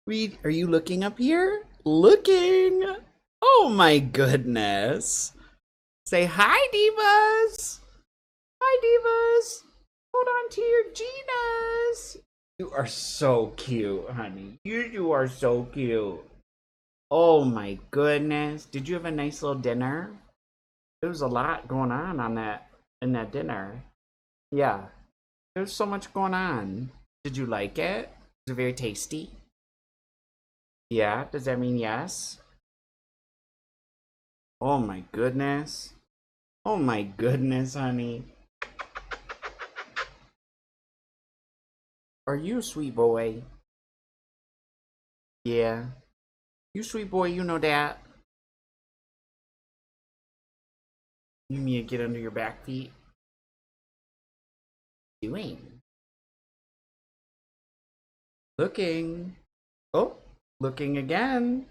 Reid, are you looking up here? Looking? Oh my goodness. Say hi, divas. Hi, divas. Hold on to your Ginas. You are so cute, honey. You are so cute. Oh my goodness. Did you have a nice little dinner? There was a lot going on that in that dinner. Yeah. There's so much going on. Did you like it? Was it very tasty? Yeah, does that mean yes? Oh my goodness. Oh my goodness, honey. Are you a sweet boy? Yeah. You sweet boy, you know that. You need to get under your back feet. Doing. Looking. Oh, looking again.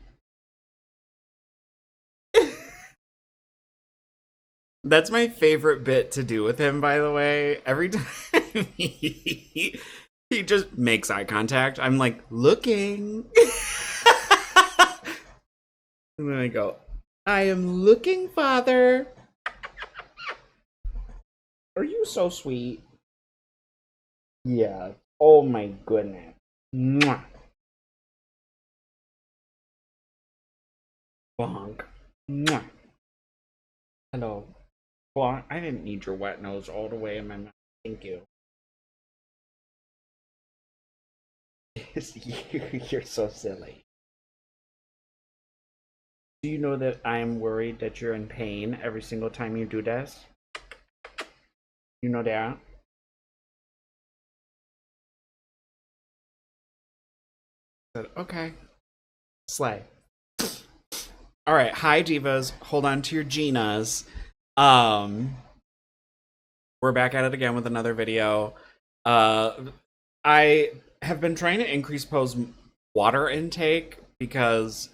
That's my favorite bit to do with him, by the way. Every time he just makes eye contact, I'm like, looking. And then I go, I am looking, father. Are you so sweet? Yeah. Oh my goodness. Mwah. Bonk. Mwah. Hello. Bonk. I didn't need your wet nose all the way in my mouth. Thank you. You're so silly. Do you know that I'm worried that you're in pain every single time you do this? You know that? I said, okay. Slay. All right, hi divas. Hold on to your Ginas. Um, we're back at it again with another video. I have been trying to increase Poe's water intake because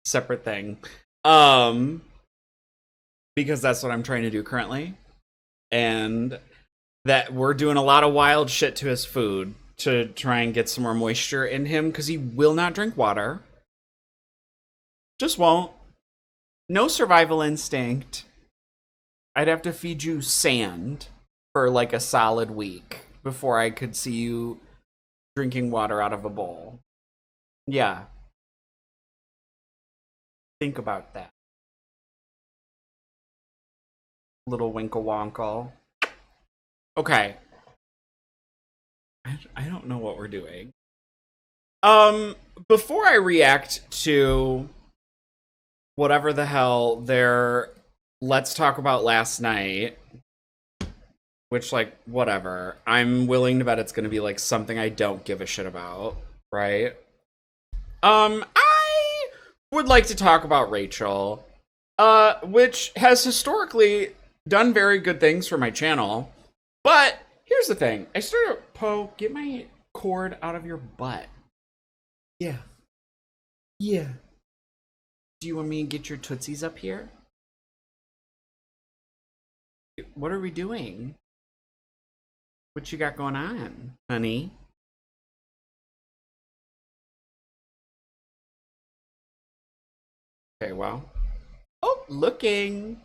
separate thing. Because that's what I'm trying to do currently. And that we're doing a lot of wild shit to his food to try and get some more moisture in him because he will not drink water. Just won't. No survival instinct. I'd have to feed you sand for like a solid week before I could see you drinking water out of a bowl. Yeah. Think about that. Little winkle wonkle. Okay. I don't know what we're doing. Before I react to whatever the hell their let's talk about last night, which, like, whatever. I'm willing to bet it's gonna be like something I don't give a shit about, right? I would like to talk about Rachel, which has historically done very good things for my channel. But here's the thing. I started, Poe, get my cord out of your butt. Yeah. Yeah. Do you want me to get your tootsies up here? What are we doing? What you got going on, honey? Okay, well. Oh, looking.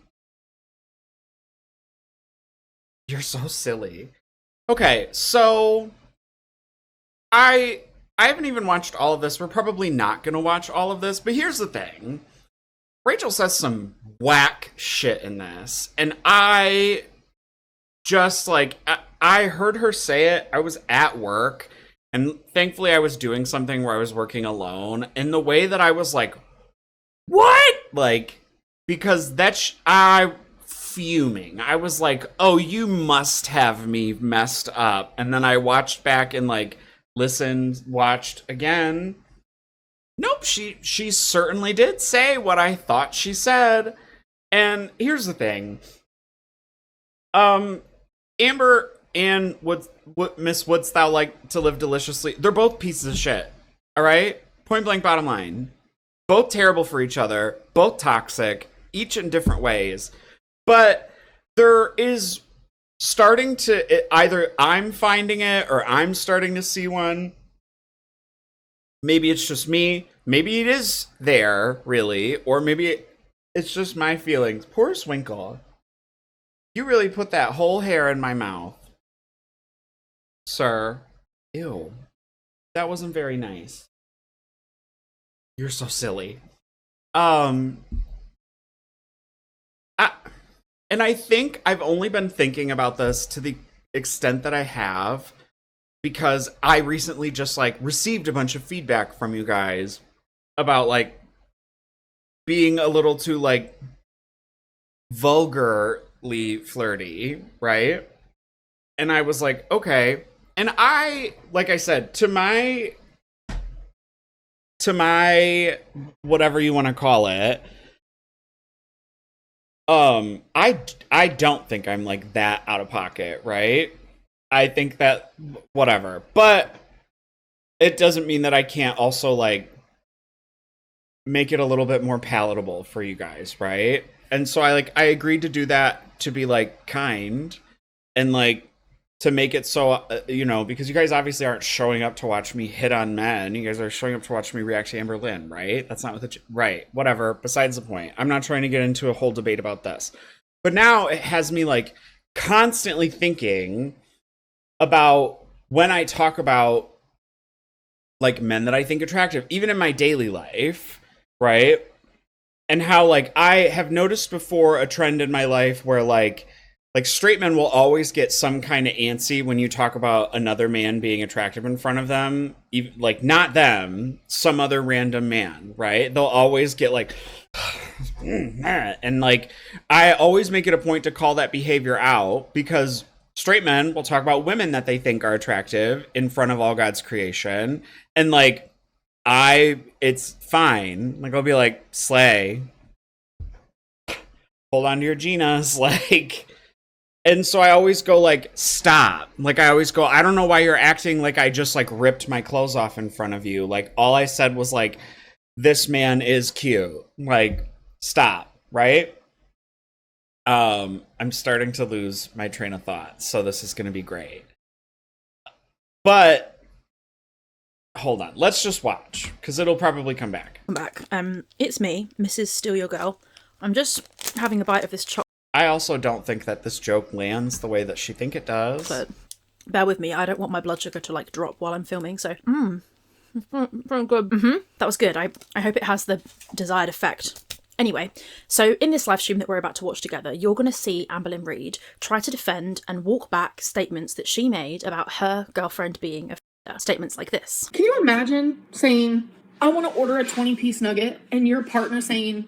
You're so silly. Okay, so I haven't even watched all of this. We're probably not gonna watch all of this, but here's the thing. Rachel says some whack shit in this, and I just like I heard her say it. I was at work, and thankfully I was doing something where I was working alone, and the way that I was like, what? Like, because that's I fuming. I was like, oh, you must have me messed up. And then I watched back and like listened, watched again. Nope, she certainly did say what I thought she said. And here's the thing. Amber and what Miss Wouldst Thou Like to Live Deliciously, they're both pieces of shit. All right? Point blank bottom line. Both terrible for each other, both toxic, each in different ways. But there is starting to either I'm finding it or I'm starting to see one maybe it's just me. Maybe it is there, really. Or maybe it's just my feelings. Poor Swinkle. You really put that whole hair in my mouth, sir. Ew. That wasn't very nice. You're so silly. Um, I, and I think I've only been thinking about this to the extent that I have because I recently just like received a bunch of feedback from you guys about like being a little too like vulgarly flirty, right? And I was like, okay. And I, like I said, to my whatever you want to call it, I don't think I'm like that out of pocket, right? I think that whatever. But it doesn't mean that I can't also like make it a little bit more palatable for you guys, right? And so I agreed to do that to be like kind and like to make it so because you guys obviously aren't showing up to watch me hit on men. You guys are showing up to watch me react to Amberlynn, right? That's not what right. Whatever. Besides the point. I'm not trying to get into a whole debate about this. But now it has me like constantly thinking about when I talk about like men that I think attractive, even in my daily life, right? And how like I have noticed before a trend in my life where like straight men will always get some kind of antsy when you talk about another man being attractive in front of them, even, like not them, some other random man, right? They'll always get like and like I always make it a point to call that behavior out because straight men will talk about women that they think are attractive in front of all God's creation, and like it's fine. Like I'll be like, slay, hold on to your Ginas, like. And so I always go like, stop. Like I always go, I don't know why you're acting like I just like ripped my clothes off in front of you. Like all I said was like, this man is cute. Like stop, right? I'm starting to lose my train of thought, so this is going to be great. But hold on, let's just watch because it'll probably come back. I'm back. It's me, Mrs. Steal Your Girl. I'm just having a bite of this chocolate. I also don't think that this joke lands the way that she think it does. But bear with me, I don't want my blood sugar to like drop while I'm filming, so very good. That was good. I hope it has the desired effect. Anyway, so in this live stream that we're about to watch together, you're going to see Amberlynn Reid try to defend and walk back statements that she made about her girlfriend being a f***er. Statements like this. Can you imagine saying, I want to order a 20-piece nugget, and your partner saying,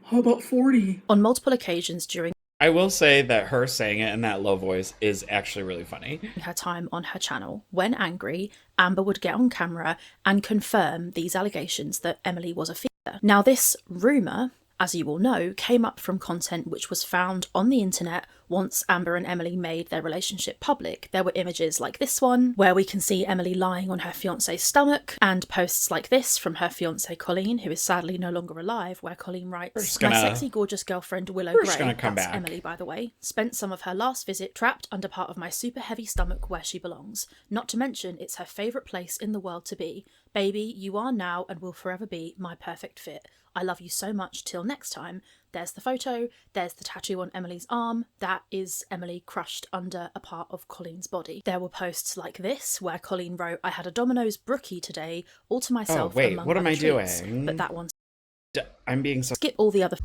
how about 40? On multiple occasions during I will say that her saying it in that low voice is actually really funny. Her time on her channel, when angry, Amber would get on camera and confirm these allegations that Emily was a f***er. Now this rumour, as you will know, came up from content which was found on the internet once Amber and Emily made their relationship public. There were images like this one, where we can see Emily lying on her fiancé's stomach, and posts like this from her fiancé Colleen, who is sadly no longer alive, where Colleen writes, My sexy gorgeous girlfriend Willow Grey, that's Emily by the way, spent some of her last visit trapped under part of my super heavy stomach where she belongs. Not to mention it's her favourite place in the world to be. Baby, you are now and will forever be my perfect fit. I love you so much. Till next time. There's the photo. There's the tattoo on Emily's arm. That is Emily crushed under a part of Colleen's body. There were posts like this where Colleen wrote, I had a Domino's brookie today, all to myself. Oh, wait, among what am I treats. doing? But that one. I'm being so... Skip all the other...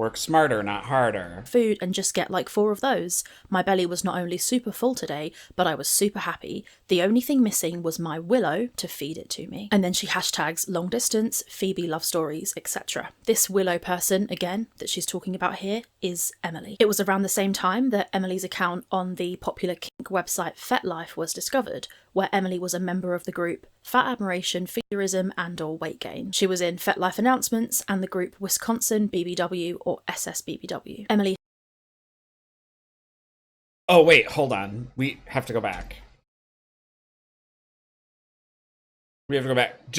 Work smarter, not harder. Food and just get like 4 of those. My belly was not only super full today, but I was super happy. The only thing missing was my Willow to feed it to me. And then she hashtags long distance, Phoebe love stories, etc. This Willow person, again, that she's talking about here, is Emily. It was around the same time that Emily's account on the popular kink website FetLife was discovered, where Emily was a member of the group Fat Admiration, Feederism and or Weight Gain. She was in FetLife announcements and the group Wisconsin BBW or SSBBW. Emily... Oh wait, hold on. We have to go back. We have to go back.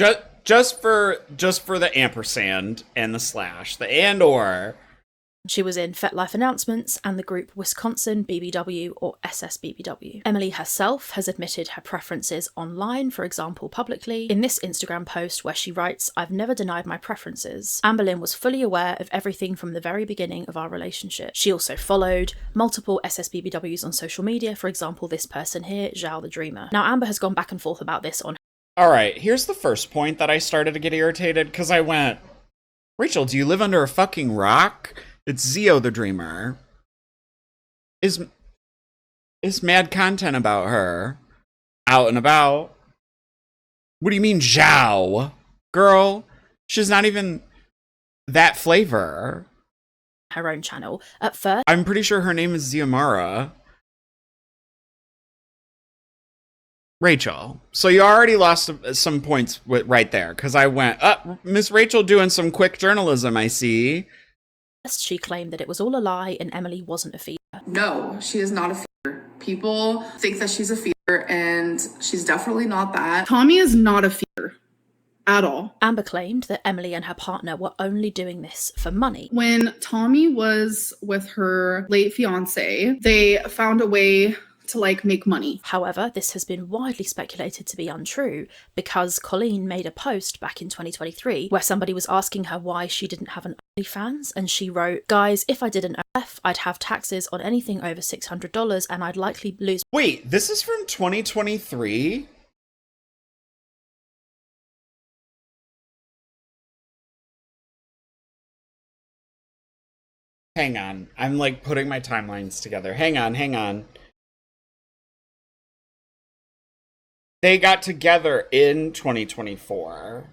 Just for the ampersand and the slash. The and or. She was in FetLife Announcements and the group Wisconsin BBW or SSBBW. Emily herself has admitted her preferences online, for example publicly, in this Instagram post where she writes, "I've never denied my preferences. Amberlynn was fully aware of everything from the very beginning of our relationship." She also followed multiple SSBBWs on social media, for example this person here, Zhao the Dreamer. Now Amber has gone back and forth about this on. Alright, here's the first point that I started to get irritated, because I went, Rachel, do you live under a fucking rock? It's Zio the Dreamer. Is mad content about her out and about. What do you mean, Zhao? Girl, she's not even that flavor. Her own channel. At first, I'm pretty sure her name is Ziamara. Rachel. So you already lost some points right there, because I went, Miss Rachel doing some quick journalism, I see. she claimed that it was all a lie and Emily wasn't a feeder. No, she is not a feeder. People think that she's a feeder, and she's definitely not that. Tommy is not a feeder at all. Amber claimed that Emily and her partner were only doing this for money. When Tommy was with her late fiance, they found a way to make money. However, this has been widely speculated to be untrue because Colleen made a post back in 2023 where somebody was asking her why she didn't have an OnlyFans, and she wrote, "Guys, if I did an OF, I'd have taxes on anything over $600 and I'd likely lose." Wait, this is from 2023? Hang on, I'm putting my timelines together. Hang on. They got together in 2024.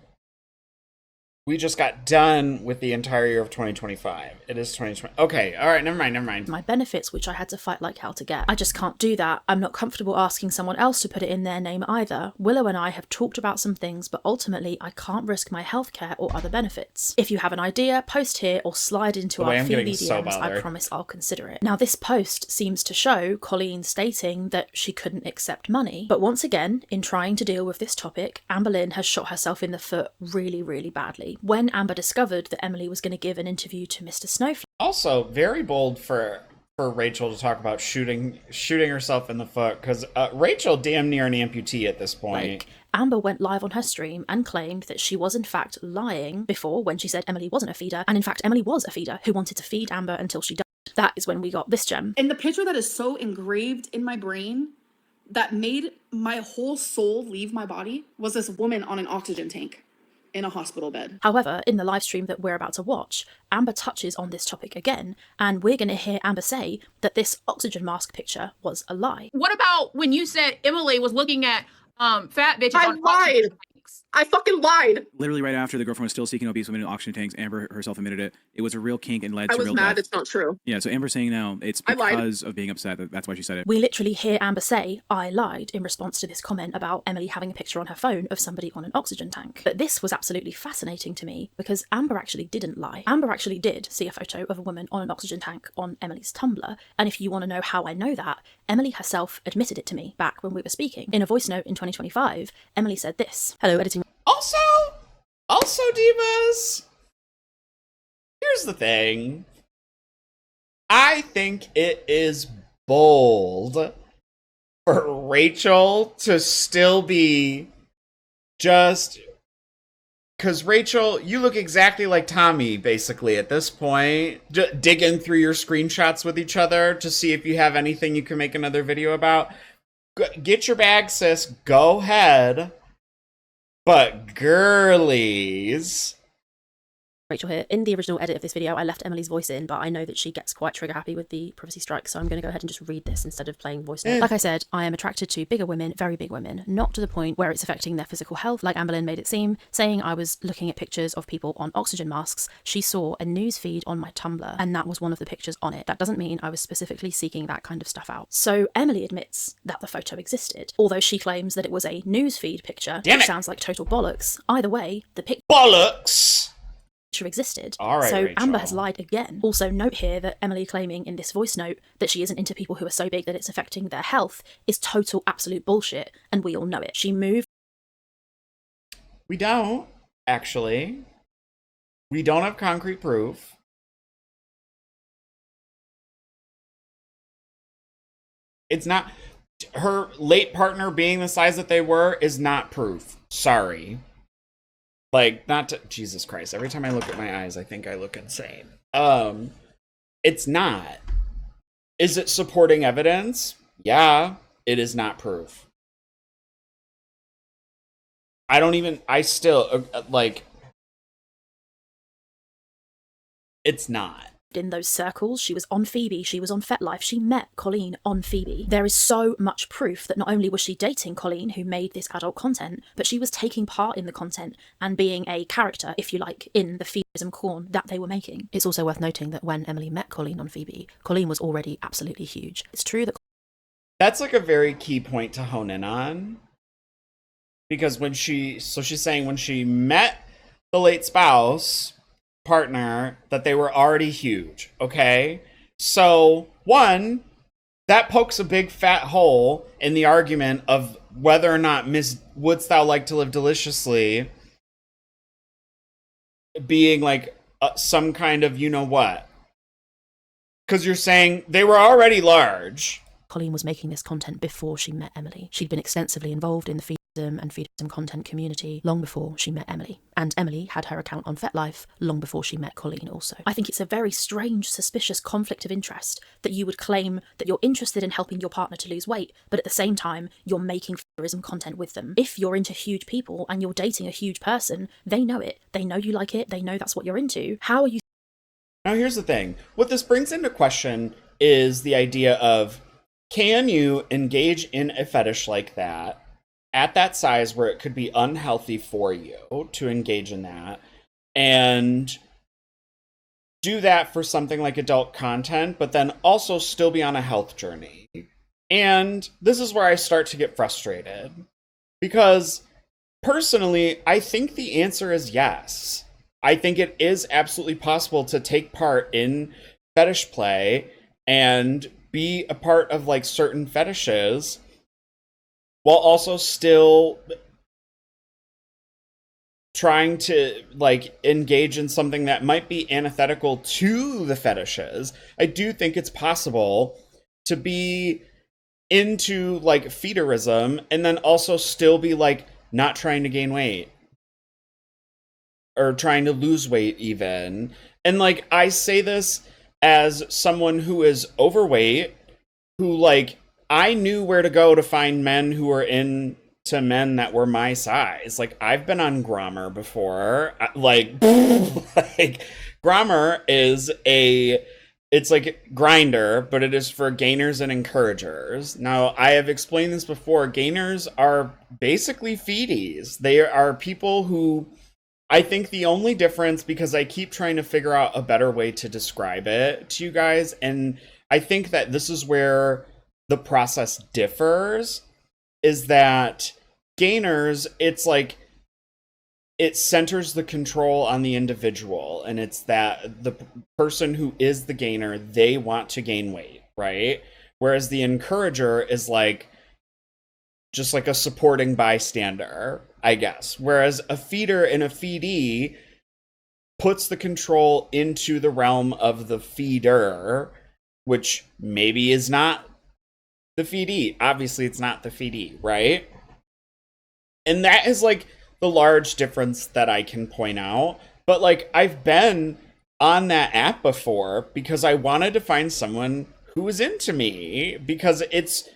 We just got done with the entire year of 2025. It is 2020. Okay, all right, never mind. My benefits, which I had to fight like hell to get. I just can't do that. I'm not comfortable asking someone else to put it in their name either. Willow and I have talked about some things, but ultimately I can't risk my healthcare or other benefits. If you have an idea, post here or slide into our Phoebe DMs. I promise I'll consider it. Now this post seems to show Colleen stating that she couldn't accept money, but once again, in trying to deal with this topic, Amberlynn has shot herself in the foot really, really badly. When Amber discovered that Emily was going to give an interview to Mr. Snowflake. Also, very bold for Rachel to talk about shooting herself in the foot, because Rachel damn near an amputee at this point. Amber went live on her stream and claimed that she was in fact lying before when she said Emily wasn't a feeder, and in fact Emily was a feeder who wanted to feed Amber until she died. That is when we got this gem. And the picture that is so engraved in my brain that made my whole soul leave my body was this woman on an oxygen tank in a hospital bed. However, in the live stream that we're about to watch, Amber touches on this topic again, and we're going to hear Amber say that this oxygen mask picture was a lie. What about when you said Emily was looking at fat bitches I on lied. oxygen tanks? I fucking lied. Literally right after the girlfriend was still seeking obese women in oxygen tanks, Amber herself admitted it. It was a real kink and led I to was real mad. death. It's not true. Yeah, so Amber's saying now it's I lied. because of being upset that's why she said it. We literally hear Amber say, "I lied," in response to this comment about Emily having a picture on her phone of somebody on an oxygen tank. But this was absolutely fascinating to me because Amber actually didn't lie. Amber actually did see a photo of a woman on an oxygen tank on Emily's Tumblr, and if you want to know how I know that, Emily herself admitted it to me back when we were speaking. In a voice note in 2025, Emily said this. Hello, editing. Also, divas, here's the thing. I think it is bold for Rachel to still be just... Because, Rachel, you look exactly like Tommy, basically, at this point. Digging through your screenshots with each other to see if you have anything you can make another video about. Get your bag, sis. Go ahead. But girlies... Rachel here. In the original edit of this video, I left Emily's voice in, but I know that she gets quite trigger happy with the privacy strike, so I'm going to go ahead and just read this instead of playing voice note. Like I said, I am attracted to bigger women, very big women, not to the point where it's affecting their physical health, like Amberlynn made it seem, saying I was looking at pictures of people on oxygen masks. She saw a news feed on my Tumblr, and that was one of the pictures on it. That doesn't mean I was specifically seeking that kind of stuff out. So Emily admits that the photo existed, although she claims that it was a news feed picture, which sounds like total bollocks. Either way, the picture... Bollocks! Existed. All right, so Rachel. Amber has lied again. Also note here that Emily claiming in this voice note that she isn't into people who are so big that it's affecting their health is total absolute bullshit, and we all know it. She moved... We don't, actually. We don't have concrete proof. It's not, her late partner being the size that they were is not proof. Sorry. Like, not to, Jesus Christ, every time I look at my eyes, I think I look insane. It's not. Is it supporting evidence? Yeah, it is not proof. I still, like, it's not. In those circles, she was on Phoebe, she was on FetLife, she met Colleen on Phoebe. There is so much proof that not only was she dating Colleen, who made this adult content, but she was taking part in the content and being a character, if you like, in the Phoebism corn that they were making. It's also worth noting that when Emily met Colleen on Phoebe, Colleen was already absolutely huge. It's true that That's like a very key point to hone in on. Because she's saying when she met the late spouse partner that they were already huge, okay? So, one, that pokes a big fat hole in the argument of whether or not Miss Wouldst Thou Like to Live Deliciously being like some kind of you-know-what. Because you're saying they were already large. Colleen was making this content before she met Emily. She'd been extensively involved in the Feedism and Feedism content community long before she met Emily. And Emily had her account on FetLife long before she met Colleen also. I think it's a very strange, suspicious conflict of interest that you would claim that you're interested in helping your partner to lose weight, but at the same time, you're making Feedism content with them. If you're into huge people and you're dating a huge person, they know it. They know you like it. They know that's what you're into. How are you... Now, here's the thing. What this brings into question is the idea of, can you engage in a fetish like that at that size where it could be unhealthy for you to engage in that and do that for something like adult content, but then also still be on a health journey? And this is where I start to get frustrated because personally, I think the answer is yes. I think it is absolutely possible to take part in fetish play and be a part of like certain fetishes while also still trying to like engage in something that might be antithetical to the fetishes. I do think it's possible to be into like feederism and then also still be like not trying to gain weight or trying to lose weight even. And like, I say this as someone who is overweight, who like, I knew where to go to find men who were into men that were my size. Like, I've been on Grommer before. Like, like Grommer is it's like Grinder, but it is for gainers and encouragers. Now, I have explained this before. Gainers are basically feedies. They are people who, I think the only difference, because I keep trying to figure out a better way to describe it to you guys, and I think that this is where the process differs, is that gainers, it's like, it centers the control on the individual, and it's that the person who is the gainer, they want to gain weight, right? Whereas the encourager is like, just like a supporting bystander, I guess. Whereas a feeder and a feedee puts the control into the realm of the feeder, which maybe is not the feedee. Obviously, it's not the feedee, right? And that is like the large difference that I can point out. But like, I've been on that app before because I wanted to find someone who was into me, because it's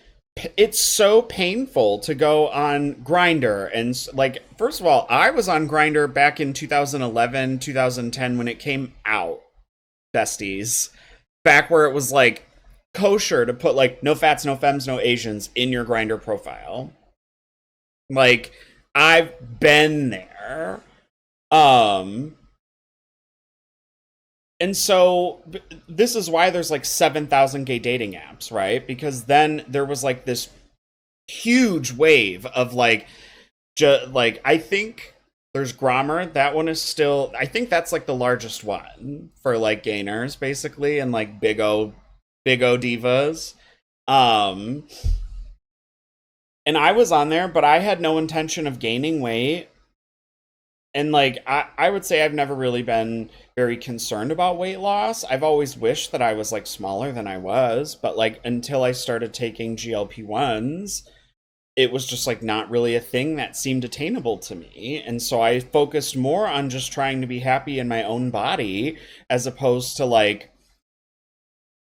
so painful to go on Grindr. And like, first of all, I was on Grindr back in 2011, 2010 when it came out, besties. Back where it was like kosher to put like no fats, no femmes, no Asians in your Grindr profile. Like, I've been there. And so this is why there's like 7,000 gay dating apps, right? Because then there was like this huge wave of like, like, I think there's Grommer. That one is still, I think that's like the largest one for like gainers, basically, and like big O divas. And I was on there, but I had no intention of gaining weight. And like I would say I've never really been very concerned about weight loss. I've always wished that I was like smaller than I was, but like until I started taking GLP-1s, it was just like not really a thing that seemed attainable to me. And so I focused more on just trying to be happy in my own body as opposed to like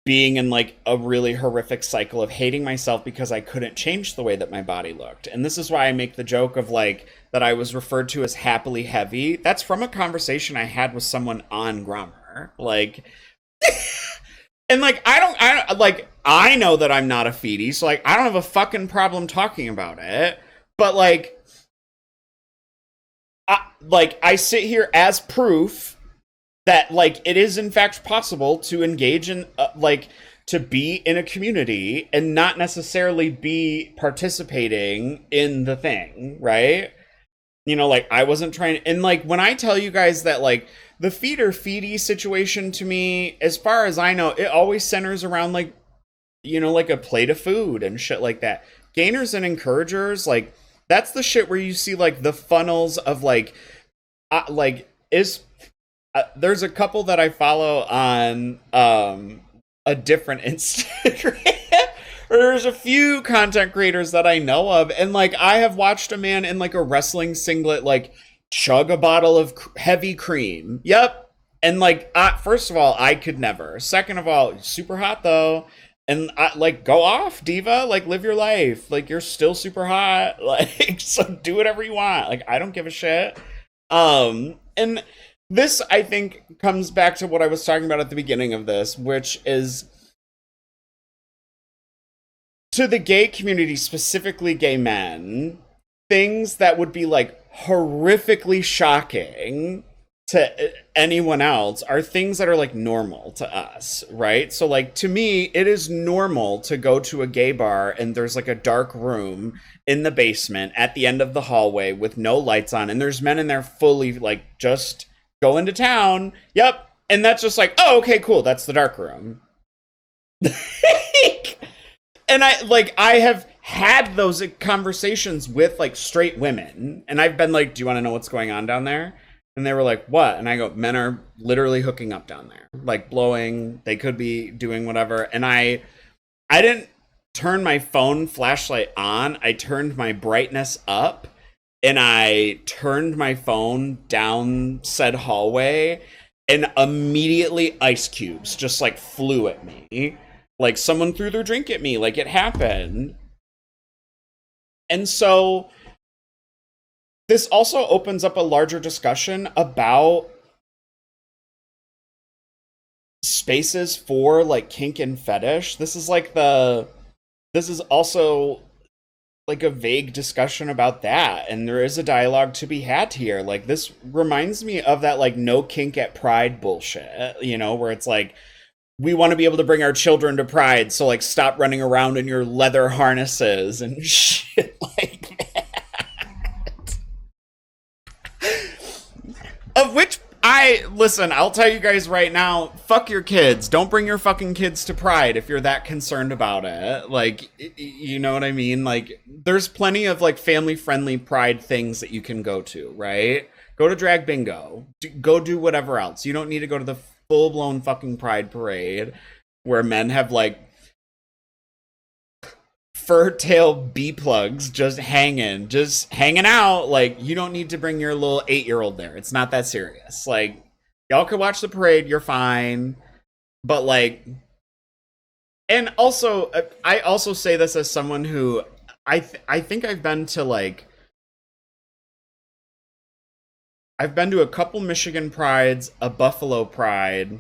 being in like a really horrific cycle of hating myself because I couldn't change the way that my body looked. And this is why I make the joke of like that I was referred to as happily heavy. That's from a conversation I had with someone on Grummer. Like and like I know that I'm not a feedie, so like I don't have a fucking problem talking about it. But like I sit here as proof that like it is in fact possible to engage in like to be in a community and not necessarily be participating in the thing, right? You know, like I wasn't trying and like when I tell you guys that like the feeder feedy situation to me, as far as I know, it always centers around like, you know, like a plate of food and shit like that. Gainers and encouragers, like that's the shit where you see like the funnels of like there's a couple that I follow on a different Instagram. There's a few content creators that I know of, and like I have watched a man in like a wrestling singlet like chug a bottle of heavy cream. Yep. And like first of all, I could never. Second of all, super hot though. And like go off, diva, like live your life. Like you're still super hot. Like so do whatever you want. Like I don't give a shit. And this, I think, comes back to what I was talking about at the beginning of this, which is to the gay community, specifically gay men, things that would be like horrifically shocking to anyone else are things that are like normal to us, right? So like to me, it is normal to go to a gay bar and there's like a dark room in the basement at the end of the hallway with no lights on, and there's men in there fully like just going to town. Yep. And that's just like, oh, okay, cool. That's the dark room. And I have had those conversations with like straight women, and I've been like, do you want to know what's going on down there? And they were like, what? And I go, men are literally hooking up down there, like blowing. They could be doing whatever. And I didn't turn my phone flashlight on. I turned my brightness up. And I turned my phone down said hallway, and immediately ice cubes just like flew at me. Like someone threw their drink at me, like it happened. And so this also opens up a larger discussion about spaces for like kink and fetish. This is also like a vague discussion about that, and there is a dialogue to be had here. Like this reminds me of that like no kink at Pride bullshit, you know, where it's like we want to be able to bring our children to Pride, so like stop running around in your leather harnesses and shit like that. Of which I'll tell you guys right now, fuck your kids. Don't bring your fucking kids to Pride if you're that concerned about it. Like, you know what I mean? Like, there's plenty of, like, family-friendly Pride things that you can go to, right? Go to drag bingo. Go do whatever else. You don't need to go to the full-blown fucking Pride parade where men have, like, fur tail bee plugs just hanging out. Like, you don't need to bring your little 8-year-old there. It's not that serious. Like, y'all could watch the parade, you're fine. But like, and also I also say this as someone who I think I've been to a couple Michigan Prides, a Buffalo Pride,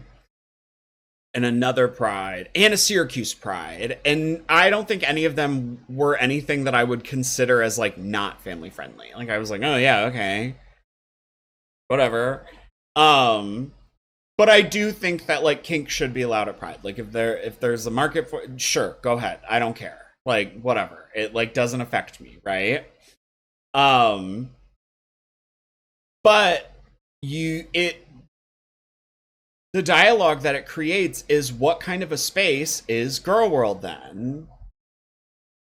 and another Pride, and a Syracuse Pride, and I don't think any of them were anything that I would consider as like not family friendly. Like I was like, oh yeah, okay, whatever. But I do think that like kink should be allowed at Pride. Like if there's a market for it, sure, go ahead. I don't care. Like whatever. It like doesn't affect me, right? But the dialogue that it creates is what kind of a space is Girl World then?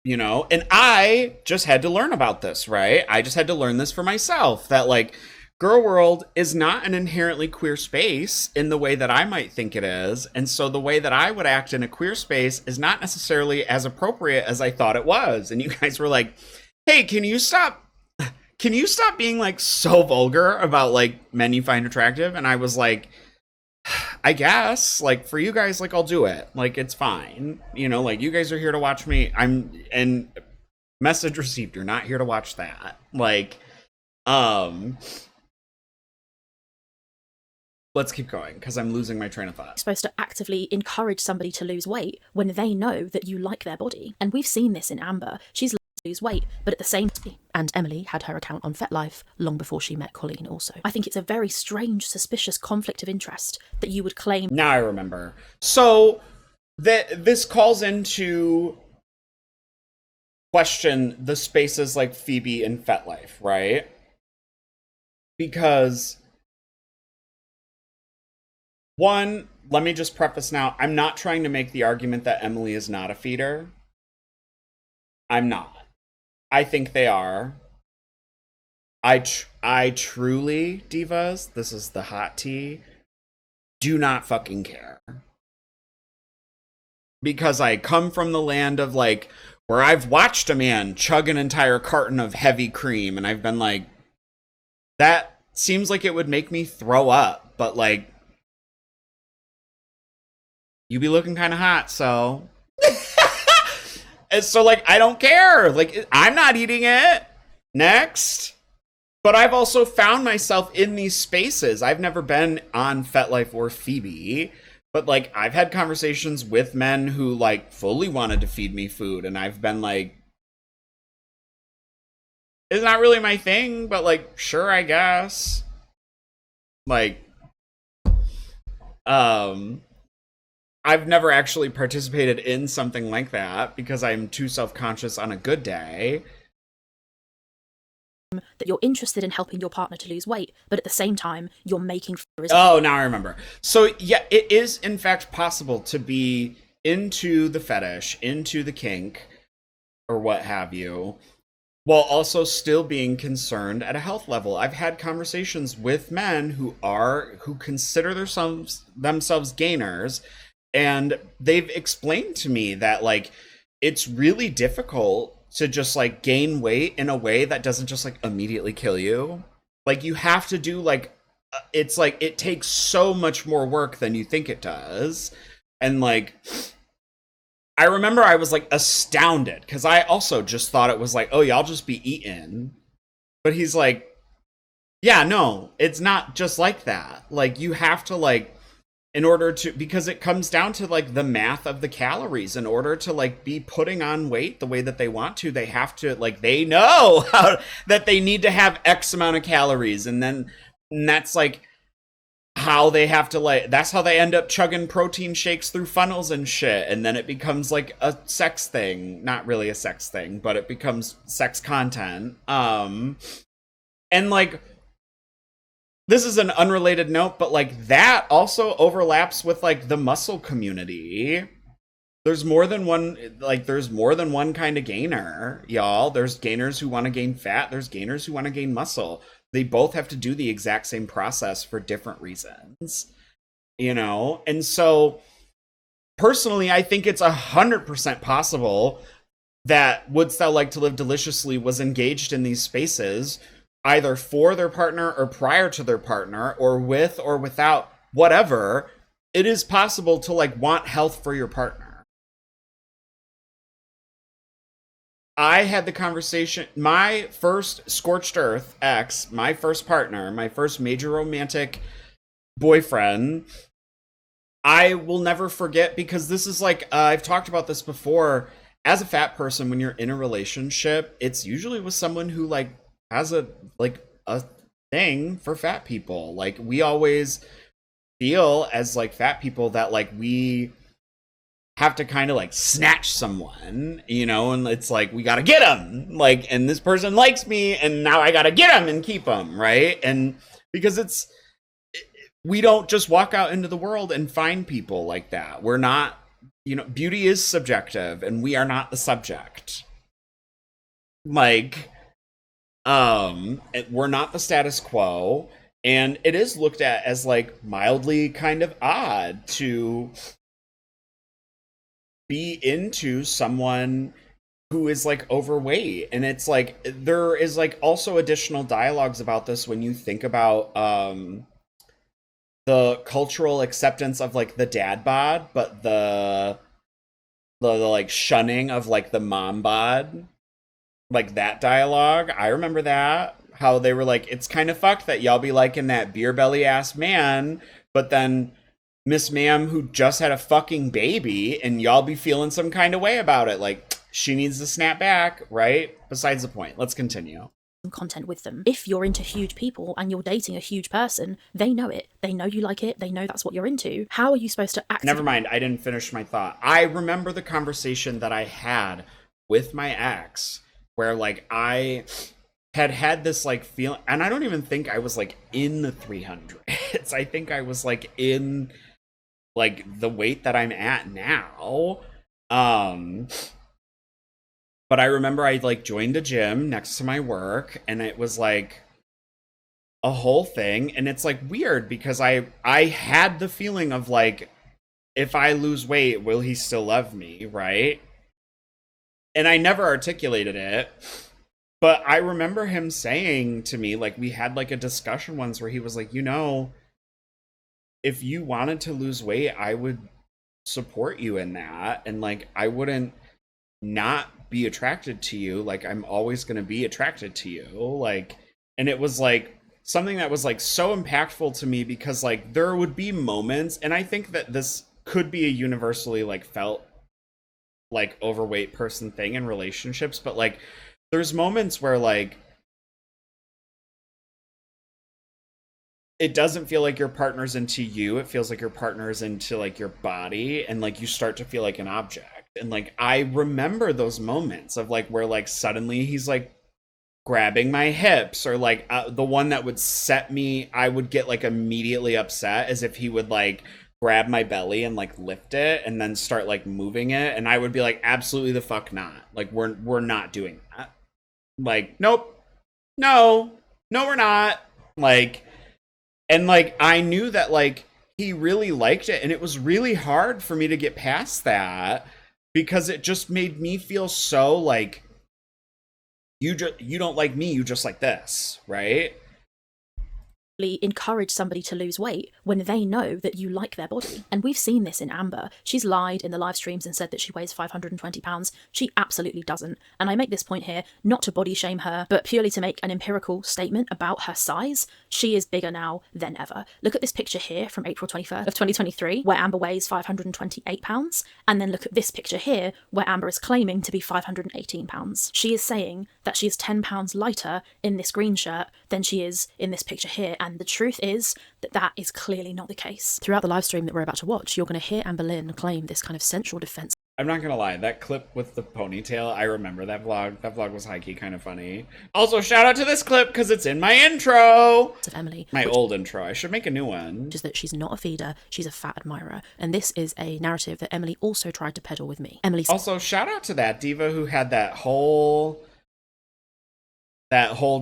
You know, and I just had to learn about this, right? I just had to learn this for myself, that like Girl World is not an inherently queer space in the way that I might think it is. And so the way that I would act in a queer space is not necessarily as appropriate as I thought it was. And you guys were like, hey, can you stop being like so vulgar about like men you find attractive? And I was like, I guess, like, for you guys, like, I'll do it. Like, it's fine. You know, like, you guys are here to watch me. And message received, you're not here to watch that. Like, let's keep going, because I'm losing my train of thought. You're supposed to actively encourage somebody to lose weight when they know that you like their body. And we've seen this in Amber. She's lose weight, but at the same time, and Emily had her account on FetLife long before she met Colleen also. I think it's a very strange, suspicious conflict of interest that you would claim. Now I remember. So this calls into question the spaces like Phoebe and FetLife, right? Because one, let me just preface now, I'm not trying to make the argument that Emily is not a feeder. I'm not. I think they are. I truly, divas, this is the hot tea, do not fucking care. Because I come from the land of like, where I've watched a man chug an entire carton of heavy cream, and I've been like, that seems like it would make me throw up, but like, you be looking kind of hot, so. And so, like, I don't care. Like, I'm not eating it. Next. But I've also found myself in these spaces. I've never been on FetLife or Phoebe. But, like, I've had conversations with men who, like, fully wanted to feed me food. And I've been like, it's not really my thing, but, like, sure, I guess. Like, I've never actually participated in something like that because I'm too self-conscious on a good day. That you're interested in helping your partner to lose weight, but at the same time, you're making... Oh, now I remember. So, yeah, it is, in fact, possible to be into the fetish, into the kink, or what have you, while also still being concerned at a health level. I've had conversations with men who consider themselves gainers, and they've explained to me that, like, it's really difficult to just, like, gain weight in a way that doesn't just, like, immediately kill you. Like, you have to do, like, it's, like, it takes so much more work than you think it does. And, like, I remember I was, like, astounded, because I also just thought it was like, oh, y'all just be eating. But he's like, yeah, no, it's not just like that. Like, you have to, like, in order to, because it comes down to like the math of the calories. In order to like be putting on weight the way that they want to, they have to, like, they know that they need to have X amount of calories. And that's like how they have to, like, that's how they end up chugging protein shakes through funnels and shit. And then it becomes like a sex thing, not really a sex thing, but it becomes sex content. And like, this is an unrelated note, but like that also overlaps with like the muscle community. There's more than one kind of gainer, y'all. There's gainers who want to gain fat. There's gainers who want to gain muscle. They both have to do the exact same process for different reasons, you know? And so personally, I think it's 100% possible that Wouldst Thou Like to Live Deliciously was engaged in these spaces either for their partner or prior to their partner, or with or without, whatever. It is possible to like want health for your partner. I had the conversation, my first scorched earth ex, my first partner, my first major romantic boyfriend, I will never forget, because this is like, I've talked about this before. As a fat person, when you're in a relationship, it's usually with someone who like has a thing for fat people. Like, we always feel as like fat people that like we have to kind of like snatch someone, you know, and it's like, we gotta get them, like, and this person likes me and now I gotta get them and keep them, right? And because we don't just walk out into the world and find people like that. We're not, you know, beauty is subjective and we are not the subject. Like, We're not the status quo, and it is looked at as like mildly kind of odd to be into someone who is like overweight. And it's like there is like also additional dialogues about this when you think about the cultural acceptance of like the dad bod, but the like shunning of like the mom bod, like that dialogue. I remember that, how they were like, it's kind of fucked that y'all be liking that beer belly ass man, but then Miss Ma'am who just had a fucking baby and y'all be feeling some kind of way about it, like she needs to snap back, right? Besides the point, let's continue. Content with them. If you're into huge people and you're dating a huge person, they know it. They know you like it. They know that's what you're into. How are you supposed to act? Never mind, I didn't finish my thought. I remember the conversation that I had with my ex where like I had this like feeling, and I don't even think I was like in the 300s. I think I was like in like the weight that I'm at now. But I remember I like joined a gym next to my work, and it was like a whole thing. And it's like weird because I had the feeling of like, if I lose weight, will he still love me, right? And I never articulated it, but I remember him saying to me, like, we had like a discussion once where he was like, you know, if you wanted to lose weight, I would support you in that, and like I wouldn't not be attracted to you. Like I'm always going to be attracted to you. Like, and it was like something that was like so impactful to me because like there would be moments, and I think that this could be a universally like felt like overweight person thing in relationships, but like there's moments where like it doesn't feel like your partner's into you, it feels like your partner's into like your body, and like you start to feel like an object. And like I remember those moments of like where like suddenly he's like grabbing my hips, or like the one that would set me, I would get like immediately upset, as if he would like grab my belly and like lift it and then start like moving it, and I would be like, absolutely the fuck not, like we're not doing that, like nope, no we're not, like. And like I knew that like he really liked it, and it was really hard for me to get past that because it just made me feel so like you don't like me, you just like this, right? Encourage somebody to lose weight when they know that you like their body. And we've seen this in Amber. She's lied in the live streams and said that she weighs 520 pounds. She absolutely doesn't. And I make this point here not to body shame her, but purely to make an empirical statement about her size. She is bigger now than ever. Look at this picture here from April 21st of 2023, where Amber weighs 528 pounds. And then look at this picture here, where Amber is claiming to be 518 pounds. She is saying that she is 10 pounds lighter in this green shirt than she is in this picture here. And the truth is that that is clearly not the case. Throughout the live stream that we're about to watch, you're going to hear Amberlynn claim this kind of central defense. I'm not gonna lie, that clip with the ponytail, I remember that vlog. That vlog was high-key kind of funny. Also, shout out to this clip because it's in my intro. Of Emily. My old intro. I should make a new one. Which is that she's not a feeder, she's a fat admirer. And this is a narrative that Emily also tried to peddle with me. Emily. Also, shout out to that diva who had that whole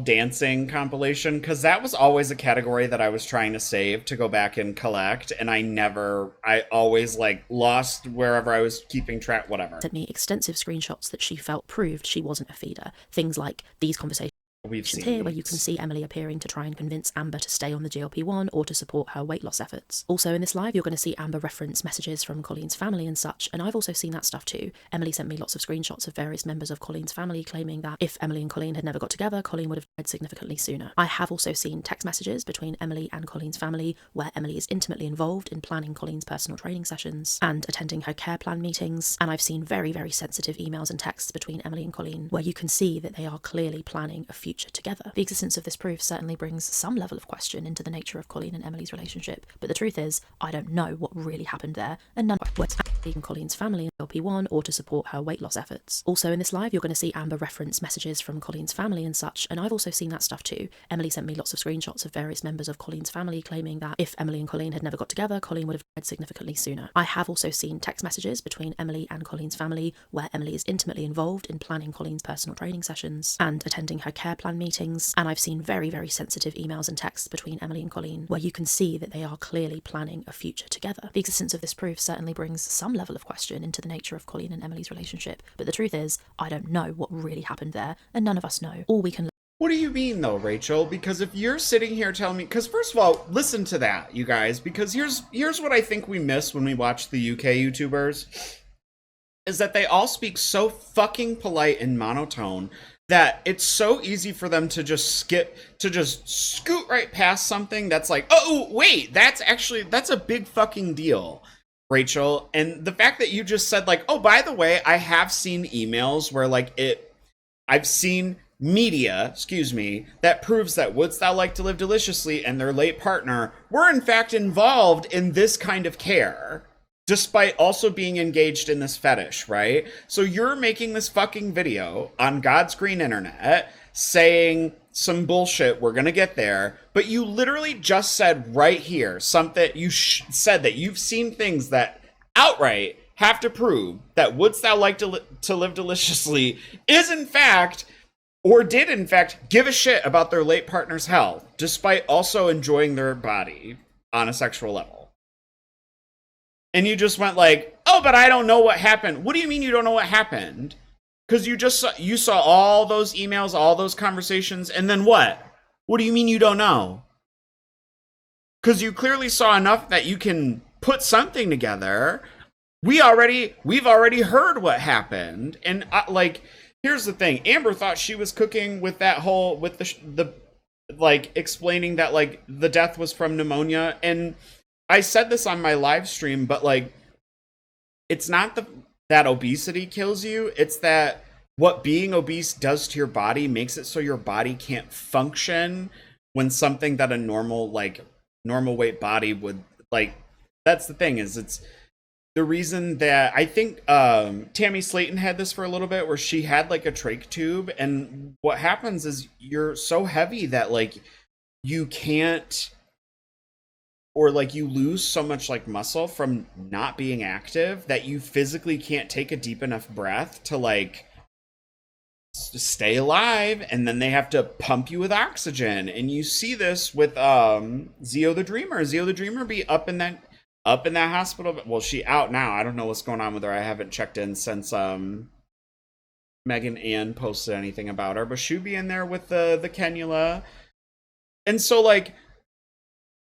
dancing compilation, because that was always a category that I was trying to save to go back and collect, and I always like lost wherever I was keeping track, whatever. Sent me extensive screenshots that she felt proved she wasn't a feeder. Things like these conversations. We've seen here where you can see Emily appearing to try and convince Amber to stay on the GLP-1 or to support her weight loss efforts. Also in this live, you're going to see Amber reference messages from Colleen's family and such, and I've also seen that stuff too. Emily sent me lots of screenshots of various members of Colleen's family claiming that if Emily and Colleen had never got together, Colleen would have died significantly sooner. I have also seen text messages between Emily and Colleen's family where Emily is intimately involved in planning Colleen's personal training sessions and attending her care plan meetings, and I've seen very, very sensitive emails and texts between Emily and Colleen where you can see that they are clearly planning a future together. The existence of this proof certainly brings some level of question into the nature of Colleen and Emily's relationship, but the truth is, I don't know what really happened there, and none of and Colleen's family and LP1 or to support her weight loss efforts. Also in this live, you're going to see Amber reference messages from Colleen's family and such, and I've also seen that stuff too. Emily sent me lots of screenshots of various members of Colleen's family claiming that if Emily and Colleen had never got together, Colleen would have died significantly sooner. I have also seen text messages between Emily and Colleen's family where Emily is intimately involved in planning Colleen's personal training sessions and attending her care plan meetings, and I've seen very, very sensitive emails and texts between Emily and Colleen where you can see that they are clearly planning a future together. The existence of this proof certainly brings some level of question into the nature of Colleen and Emily's relationship, but the truth is, I don't know what really happened there, and none of us know. All we can What do you mean though, Rachel? Because if you're sitting here telling me, because first of all, listen to that, you guys, because here's what I think we miss when we watch the UK YouTubers, is that they all speak so fucking polite and monotone that it's so easy for them to just scoot right past something that's like, oh wait, that's a big fucking deal, Rachel. And the fact that you just said like, oh, by the way, I have seen emails where I've seen media, that proves that Wouldst Thou Like to Live Deliciously and their late partner were in fact involved in this kind of care, despite also being engaged in this fetish, right? So you're making this fucking video on God's green internet saying some bullshit, we're gonna get there, but you literally just said right here something, you said that you've seen things that outright have to prove that Wouldst Thou Like to Live Deliciously is in fact, or did in fact, give a shit about their late partner's health, despite also enjoying their body on a sexual level. And you just went like, oh, but I don't know what happened. What do you mean you don't know what happened? Because you saw all those emails, all those conversations, and then what? What do you mean you don't know? Because you clearly saw enough that you can put something together. We've already heard what happened, and here's the thing. Amber thought she was cooking with that whole with the explaining that the death was from pneumonia, and I said this on my live stream, but it's not that obesity kills you. It's that what being obese does to your body makes it so your body can't function when something that a normal weight body would that's the thing, is it's the reason that I think Tammy Slayton had this for a little bit, where she had a trach tube, and what happens is you're so heavy that you can't, or you lose so much muscle from not being active that you physically can't take a deep enough breath to stay alive, and then they have to pump you with oxygen. And you see this with Zio the Dreamer. Zio the Dreamer be up in that hospital. Well, she out now. I don't know what's going on with her. I haven't checked in since Megan Ann posted anything about her, but she'd be in there with the cannula. And so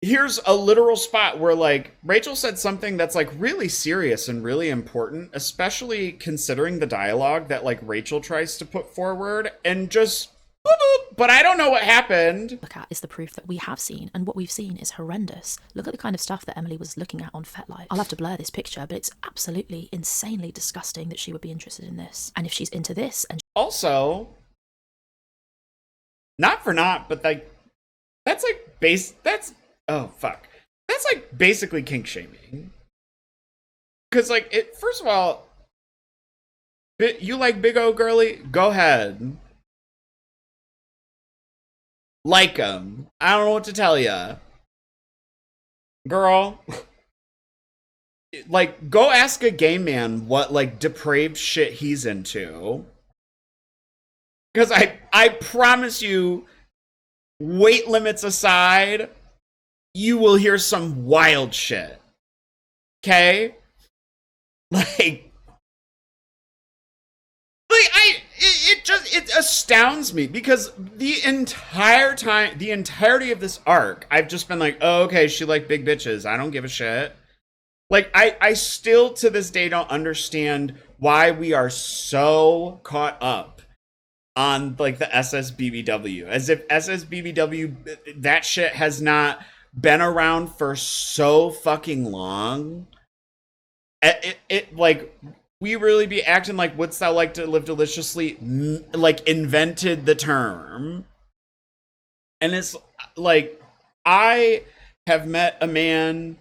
here's a literal spot where Rachel said something that's really serious and really important, especially considering the dialogue that Rachel tries to put forward, and just boop, boop, but I don't know what happened. look at is the proof that we have seen, and what we've seen is horrendous. Look at the kind of stuff that Emily was looking at on FetLife. I'll have to blur this picture, but it's absolutely insanely disgusting that she would be interested in this. And if she's into this, and also, not for naught, but that's oh fuck, that's basically kink shaming. Because first of all, you like big O girly, go ahead, like them. I don't know what to tell ya, girl. Go ask a gay man what depraved shit he's into, because I promise you, weight limits aside, you will hear some wild shit. Okay? It astounds me, because the entirety of this arc, I've just been oh, okay, she big bitches. I don't give a shit. I still to this day don't understand why we are so caught up on the SSBBW, as if SSBBW, that shit has not been around for so fucking long. We really be acting Wouldst Thou Like to Live Deliciously invented the term. And it's I have met a man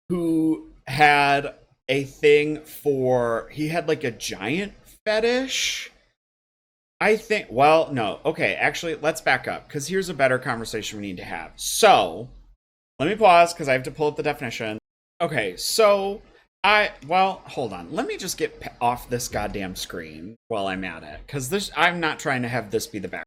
who had a thing for, he had like a giant fetish. I think, well, no. Okay, actually, let's back up, because here's a better conversation we need to have. So, let me pause, because I have to pull up the definition. Okay, so, well, hold on. Let me just get off this goddamn screen while I'm at it, because I'm not trying to have this be the back.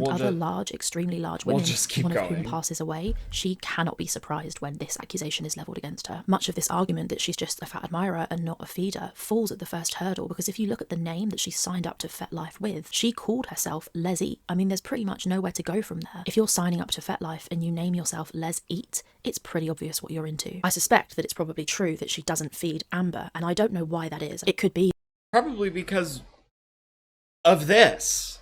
Other large, extremely large women, just keep one of going. whom passes away, she cannot be surprised when this accusation is levelled against her. Much of this argument that she's just a fat admirer and not a feeder falls at the first hurdle, because if you look at the name that she signed up to FetLife with, she called herself Leslie. I mean, there's pretty much nowhere to go from there. If you're signing up to FetLife and you name yourself Les Eat, it's pretty obvious what you're into. I suspect that it's probably true that she doesn't feed Amber, and I don't know why that is. It could be Probably because of this.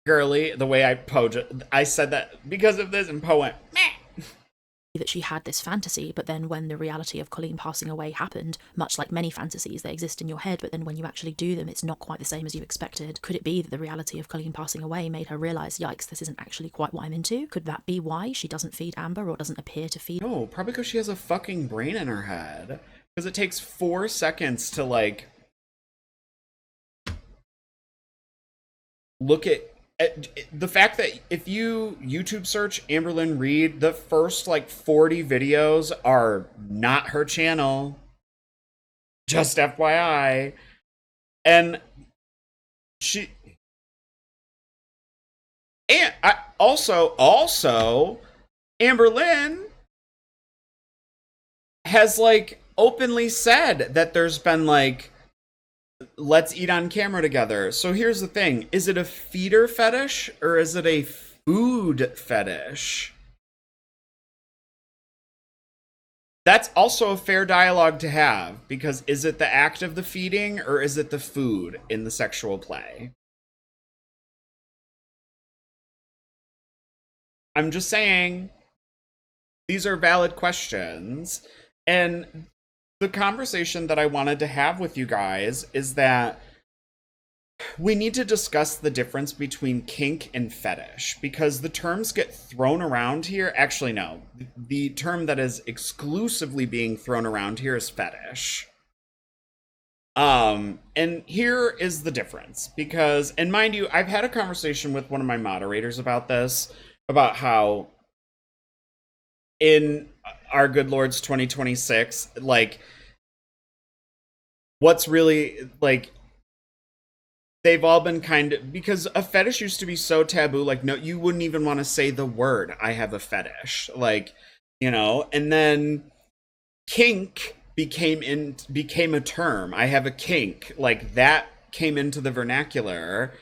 Girly, the way I said that because of this, and Poe went, meh. That she had this fantasy, but then when the reality of Colleen passing away happened, much like many fantasies, they exist in your head, but then when you actually do them, it's not quite the same as you expected. Could it be that the reality of Colleen passing away made her realise, yikes, this isn't actually quite what I'm into? Could that be why she doesn't feed Amber, or doesn't appear to feed? No, probably because she has a fucking brain in her head. Because it takes 4 seconds to, like, look at the fact that if you YouTube search Amberlynn Reid, the first like 40 videos are not her channel. Just FYI. And she, and also Amberlynn has like openly said that there's been like, let's eat on camera together. So here's the thing. Is it a feeder fetish or is it a food fetish? That's also a fair dialogue to have, because is it the act of the feeding or is it the food in the sexual play? I'm just saying, these are valid questions. And the conversation that I wanted to have with you guys is that we need to discuss the difference between kink and fetish, because the terms get thrown around here. Actually, no. The term that is exclusively being thrown around here is fetish. And here is the difference, because, and mind you, I've had a conversation with one of my moderators about this, about how in our good Lord's 2026, like, what's really, like, they've all been kind of, because a fetish used to be so taboo, like, no, you wouldn't even want to say the word, I have a fetish, like, you know, and then kink became a term, I have a kink, like, that came into the vernacular,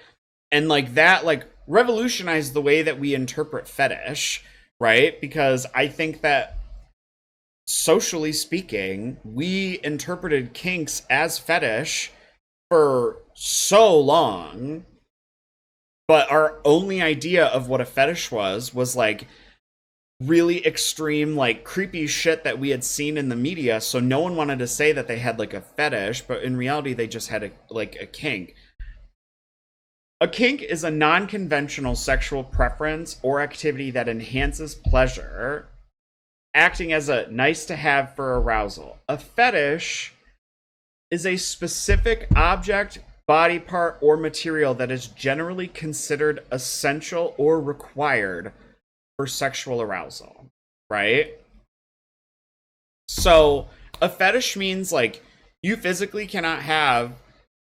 and, like, that, like, revolutionized the way that we interpret fetish, right? Because I think that, socially speaking, we interpreted kinks as fetish for so long, but our only idea of what a fetish was like really extreme, like creepy shit that we had seen in the media, so no one wanted to say that they had like a fetish, but in reality they just had a kink. A kink is a non-conventional sexual preference or activity that enhances pleasure, acting as a nice to have for arousal. A fetish is a specific object, body part, or material that is generally considered essential or required for sexual arousal, right? So a fetish means like you physically cannot have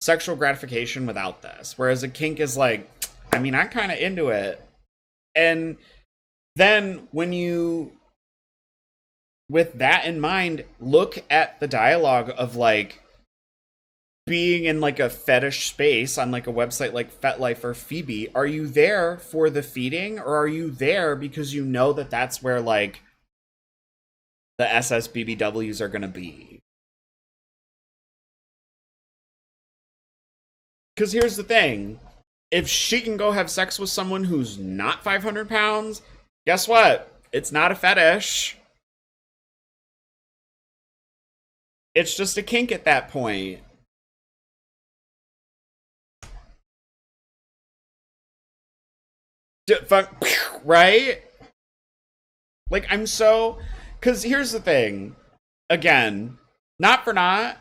sexual gratification without this, whereas a kink is like, I mean, I'm kind of into it. And then when you, with that in mind, look at the dialogue of like being in like a fetish space on like a website like FetLife or Phoebe. Are you there for the feeding, or are you there because you know that that's where like the SSBBWs are gonna be? Because here's the thing, if she can go have sex with someone who's not 500 pounds, guess what? It's not a fetish. It's just a kink at that point. Right? Like, I'm so... because here's the thing. Again, not for not,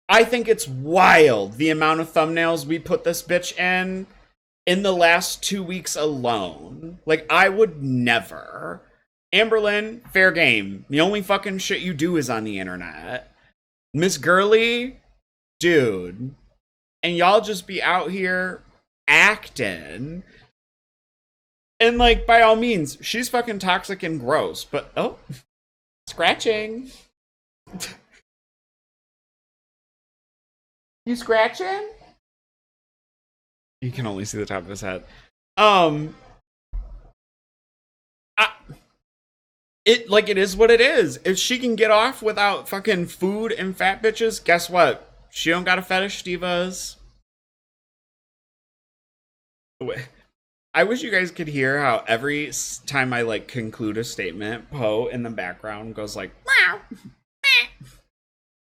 I think it's wild the amount of thumbnails we put this bitch in the last 2 weeks alone. Like, I would never. Amberlynn, fair game. The only fucking shit you do is on the internet. Miss Girly, dude. And y'all just be out here acting. And, like, by all means, she's fucking toxic and gross. But, oh, scratching. You scratching? You can only see the top of his head. It is what it is. If she can get off without fucking food and fat bitches, guess what? She don't got a fetish, divas. I wish you guys could hear how every time I like conclude a statement, Poe in the background goes like, meow.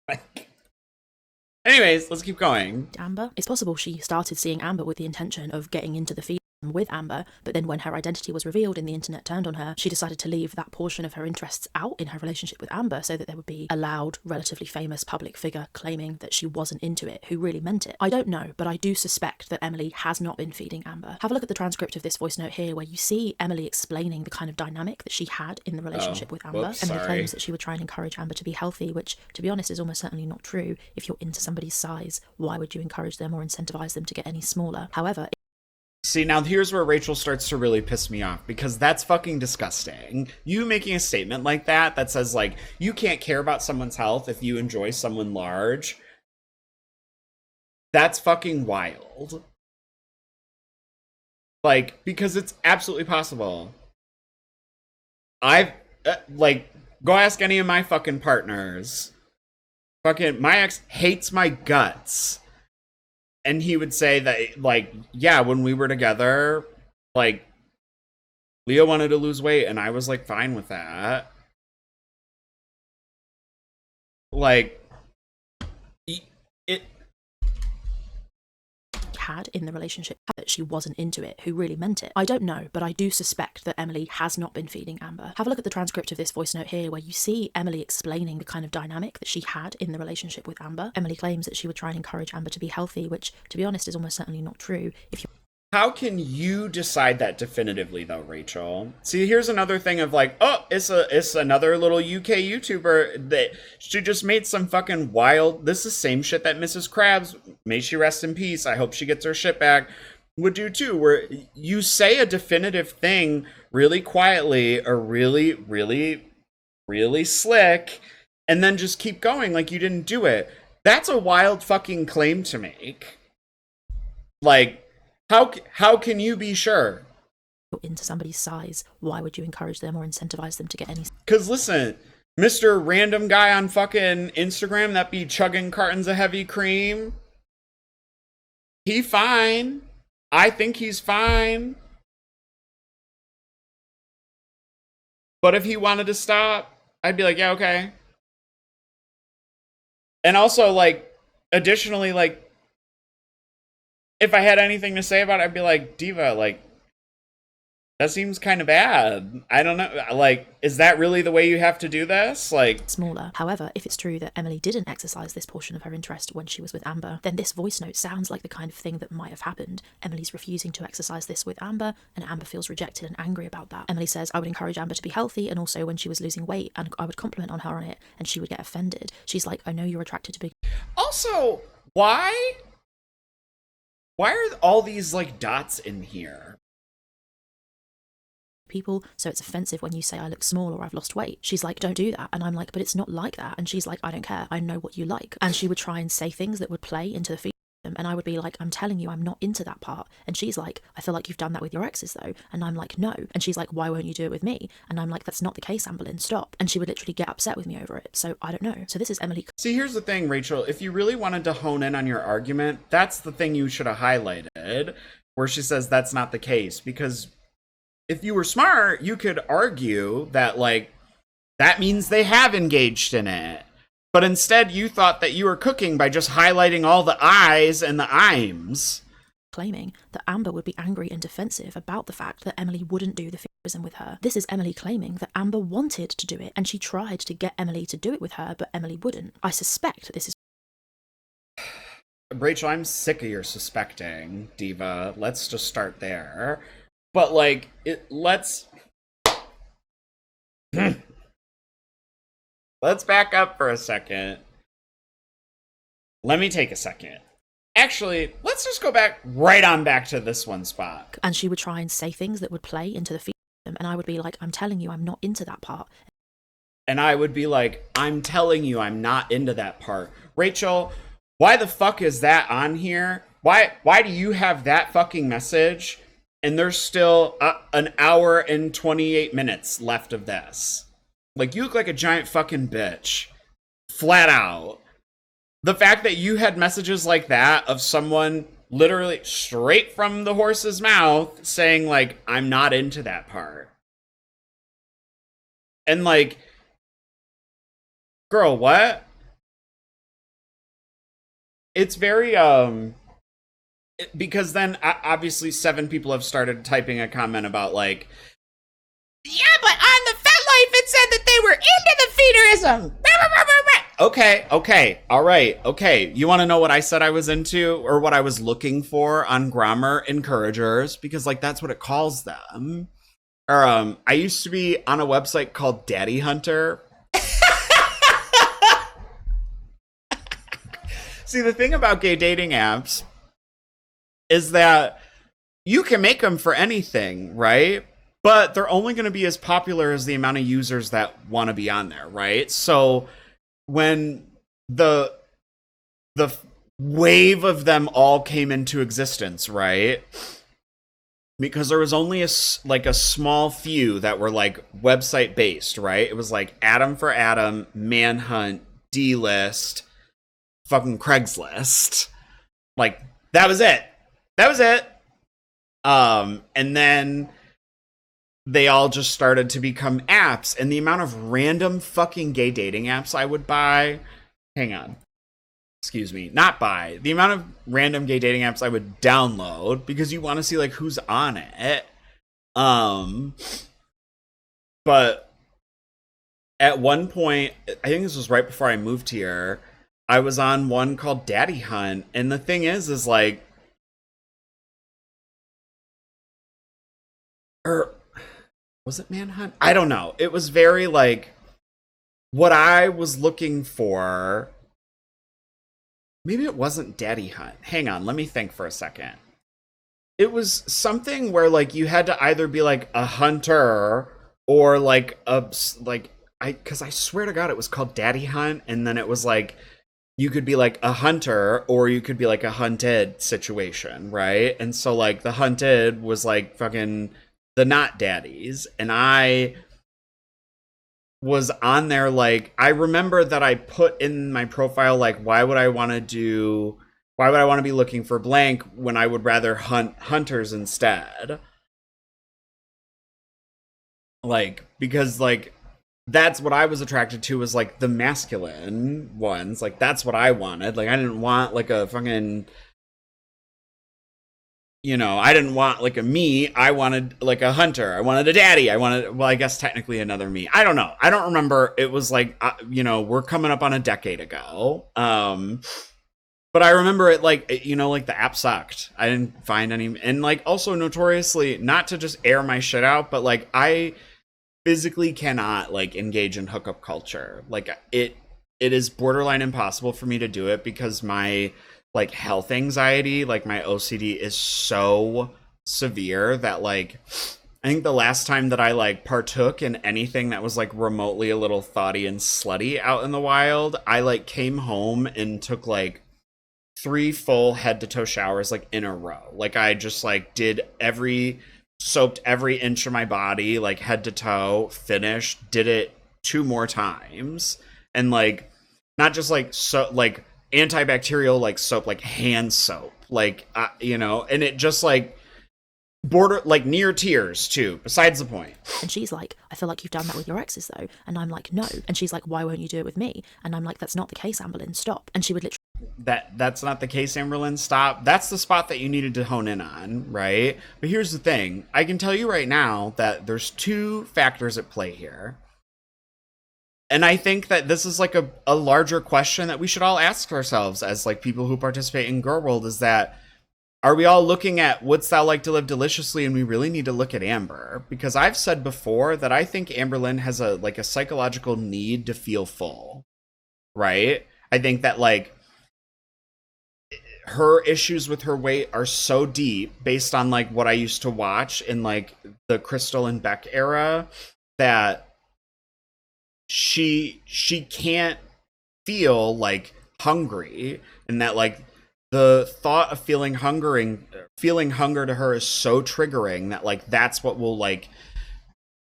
Like, anyways, let's keep going. Amber. It's possible she started seeing Amber with the intention of getting into the feed with Amber, but then when her identity was revealed and the internet turned on her, she decided to leave that portion of her interests out in her relationship with Amber so that there would be a loud, relatively famous public figure claiming that she wasn't into it, who really meant it. I don't know, but I do suspect that Emily has not been feeding Amber. Have a look at the transcript of this voice note here where you see Emily explaining the kind of dynamic that she had in the relationship with Amber. Whoops, Emily sorry. claims that she would try and encourage Amber to be healthy, which, to be honest, is almost certainly not true. If you're into somebody's size, why would you encourage them or incentivize them to get any smaller? However, See, now here's where Rachel starts to really piss me off, because that's fucking disgusting. You making a statement like that says, like, you can't care about someone's health if you enjoy someone large. That's fucking wild. Like, because it's absolutely possible. I've, go ask any of my fucking partners. Fucking, my ex hates my guts. And he would say that, like, yeah, when we were together, like, Leo wanted to lose weight, and I was, like, fine with that. Like, it had in the relationship that she wasn't into it, who really meant it. I don't know, but I do suspect that Emily has not been feeding Amber. Have a look at the transcript of this voice note here where you see Emily explaining the kind of dynamic that she had in the relationship with Amber. Emily claims that she would try and encourage Amber to be healthy, which, to be honest, is almost certainly not true. If you How can you decide that definitively, though, Rachel? See, here's another thing of like, oh, it's another little UK YouTuber that she just made some fucking wild. This is the same shit that Mrs. Krabs, may she rest in peace, I hope she gets her shit back, would do too, where you say a definitive thing really quietly or really, really, really slick, and then just keep going like you didn't do it. That's a wild fucking claim to make. Like, how can you be sure? into somebody's size, why would you encourage them or incentivize them to get any? Because listen, Mr. Random Guy on fucking Instagram that be chugging cartons of heavy cream, he fine. I think he's fine. But if he wanted to stop, I'd be like, yeah, okay. And also, like, additionally, like, if I had anything to say about it, I'd be like, Diva, like, that seems kind of bad. I don't know. Like, is that really the way you have to do this? Like, smaller. However, if it's true that Emily didn't exercise this portion of her interest when she was with Amber, then this voice note sounds like the kind of thing that might have happened. Emily's refusing to exercise this with Amber, and Amber feels rejected and angry about that. Emily says, I would encourage Amber to be healthy, and also when she was losing weight, and I would compliment on her on it, and she would get offended. She's like, I know you're attracted to big... Also, why are all these, like, dots in here? people, so it's offensive when you say I look small or I've lost weight. She's like, don't do that. And I'm like, but it's not like that. And she's like, I don't care. I know what you like. And she would try and say things that would play into the feed. And I would be like, I'm telling you, I'm not into that part. And she's like, I feel like you've done that with your exes though. And I'm like, no. And she's like, why won't you do it with me? And I'm like, that's not the case, Amberlynn, stop. And she would literally get upset with me over it. So I don't know. So this is Emily. See, here's the thing, Rachel. If you really wanted to hone in on your argument, that's the thing you should have highlighted, where she says that's not the case. Because if you were smart, you could argue that, like, that means they have engaged in it. But instead, you thought that you were cooking by just highlighting all the I's and the I'ms. Claiming that Amber would be angry and defensive about the fact that Emily wouldn't do the with her. This is Emily claiming that Amber wanted to do it, and she tried to get Emily to do it with her, but Emily wouldn't. I suspect this is... Rachel, I'm sick of your suspecting, Diva. Let's just start there. But, like, let's back up for a second. Let me take a second. Actually, let's just go back to this one spot. And she would try and say things that would play into the feed, and I would be like, I'm telling you, I'm not into that part. And I would be like, I'm telling you, I'm not into that part. Rachel, why the fuck is that on here? Why do you have that fucking message? And there's still an hour and 28 minutes left of this. Like, you look like a giant fucking bitch. Flat out. The fact that you had messages like that of someone literally straight from the horse's mouth saying, like, I'm not into that part. And, like, girl, what? It's very, because then obviously 7 people have started typing a comment about, like, yeah, but on the FetLife it said that they were into the feederism. Okay, all right, okay. You want to know what I said I was into, or what I was looking for on Grammar Encouragers? Because, like, that's what it calls them. Or I used to be on a website called Daddy Hunter. See, the thing about gay dating apps is that you can make them for anything, right? But they're only going to be as popular as the amount of users that want to be on there, right? So when the wave of them all came into existence, right? Because there was only a small few that were, like, website based, right? It was like Adam for Adam, Manhunt, D-List, fucking Craigslist. Like, that was it. And then they all just started to become apps, and the amount of random fucking gay dating apps I would buy, not buy, the amount of random gay dating apps I would download because you want to see, like, who's on it. But at one point, I think this was right before I moved here, I was on one called Daddy Hunt, and the thing is like, or was it Manhunt? I don't know. It was very, like, what I was looking for. Maybe it wasn't Daddy Hunt. Hang on, let me think for a second. It was something where, like, you had to either be, like, a hunter or, like, because I swear to God it was called Daddy Hunt, and then it was, like, you could be, like, a hunter or you could be, like, a hunted situation, right? And so, like, the hunted was, like, fucking the not daddies, and I was on there, like, I remember that I put in my profile, like, why would I want to be looking for blank when I would rather hunt hunters instead? Like, because, like, that's what I was attracted to, was, like, the masculine ones. Like, that's what I wanted. Like, I didn't want, like, a fucking, you know, I didn't want, like, a me. I wanted, like, a hunter. I wanted a daddy. Well, I guess technically another me. I don't know. I don't remember. It was, like, you know, we're coming up on a decade ago. But I remember it, like, you know, like, the app sucked. I didn't find any. And, like, also notoriously, not to just air my shit out, but, like, I physically cannot, like, engage in hookup culture. Like, it is borderline impossible for me to do it because my, like, health anxiety, like, my OCD is so severe that, like, I think the last time that I, like, partook in anything that was, like, remotely a little thoughty and slutty out in the wild, I, like, came home and took, like, 3 full head to toe showers, like, in a row. Like, I just, like, soaped every inch of my body, like, head to toe, finished, did it 2 more times, and, like, not just, like, so, like, antibacterial, like, soap, like, hand soap, like, you know, and it just, like, like, near tears too, besides the point. And she's like, I feel like you've done that with your exes though. And I'm like, no. And she's like, why won't you do it with me? And I'm like, that's not the case, Amberlynn, stop. And she would literally... that's not the case, Amberlynn. Stop. That's the spot that you needed to hone in on, right? But here's the thing. I can tell you right now that there's two factors at play here. And I think that this is like a larger question that we should all ask ourselves as like people who participate in Girl World, is that, are we all looking at Wouldst Thou Like to Live Deliciously, and we really need to look at Amber? Because I've said before that I think Amberlynn has a psychological need to feel full, right? I think that like her issues with her weight are so deep based on like what I used to watch in like the Crystal and Beck era, that she can't feel like hungry, and that like the thought of feeling hunger to her is so triggering that like that's what will like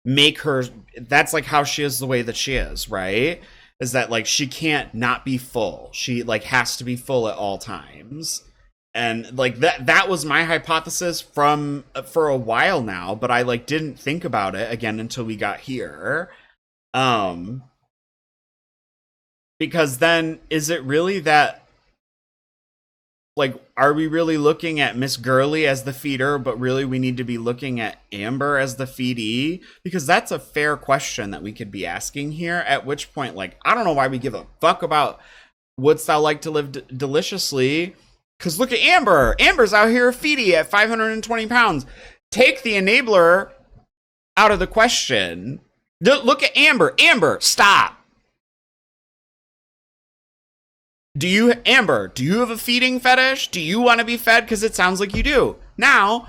make her, that's like how she is the way that she is, right? Is that like she can't not be full. She like has to be full at all times. And like that was my hypothesis for a while now, but I like didn't think about it again until we got here. Because then is it really that, like, are we really looking at Miss Girly as the feeder, but really we need to be looking at Amber as the feedee? Because that's a fair question that we could be asking here, at which point, like, I don't know why we give a fuck about Wouldst Thou Like to Live Deliciously? Because look at Amber. Amber's out here a feedee at 520 pounds. Take the enabler out of the question. Look at Amber. Amber, stop. Amber, do you have a feeding fetish? Do you want to be fed? Because it sounds like you do. Now,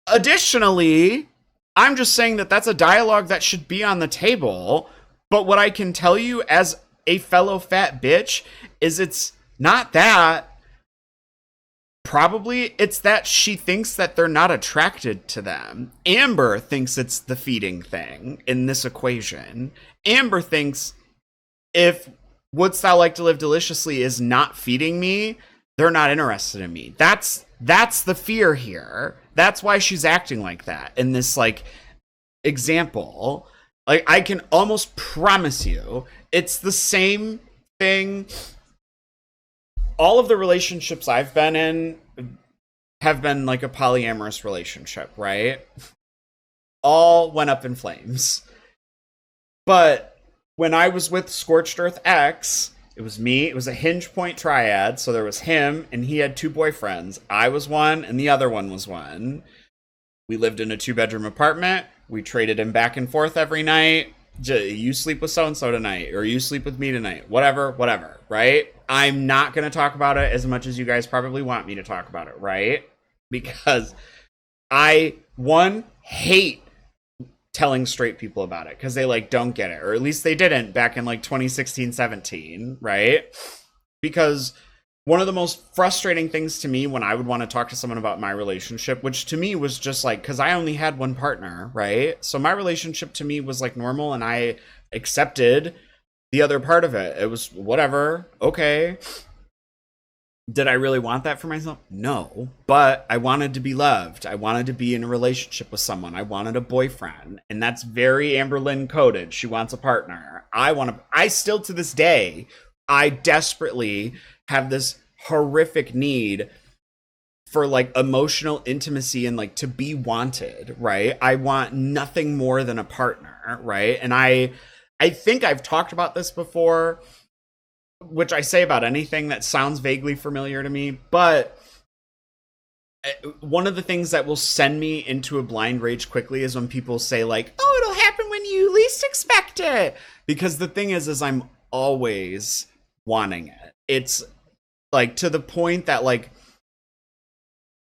additionally, I'm just saying that that's a dialogue that should be on the table. But what I can tell you as a fellow fat bitch is it's not that. Probably it's that she thinks that they're not attracted to them. Amber thinks it's the feeding thing in this equation. Amber thinks if Wouldst Thou Like to Live Deliciously is not feeding me, they're not interested in me. That's the fear here. That's why she's acting like that in this like example. Like, I can almost promise you it's the same thing. All of the relationships I've been in have been like a polyamorous relationship, right? All went up in flames. But when I was with Scorched Earth X, it was me. It was a hinge point triad. So there was him, and he had two boyfriends. I was one, and the other one was one. We lived in a 2-bedroom apartment. We traded him back and forth every night. You sleep with so-and-so tonight, or you sleep with me tonight. Whatever, right? I'm not going to talk about it as much as you guys probably want me to talk about it, right? Because I, one, hate telling straight people about it because they like don't get it, or at least they didn't back in like 2016-17, right? Because one of the most frustrating things to me when I would want to talk to someone about my relationship, which to me was just like, because I only had one partner, right? So my relationship to me was like normal, and I accepted the other part of it. It was whatever, okay. Did I really want that for myself? No, but I wanted to be loved. I wanted to be in a relationship with someone. I wanted a boyfriend, and that's very Amberlynn coded. She wants a partner. I still to this day, I desperately have this horrific need for like emotional intimacy and like to be wanted, right? I want nothing more than a partner, right? And I think I've talked about this before, which I say about anything that sounds vaguely familiar to me, but one of the things that will send me into a blind rage quickly is when people say like, oh, it'll happen when you least expect it. Because the thing is I'm always wanting it. It's like to the point that like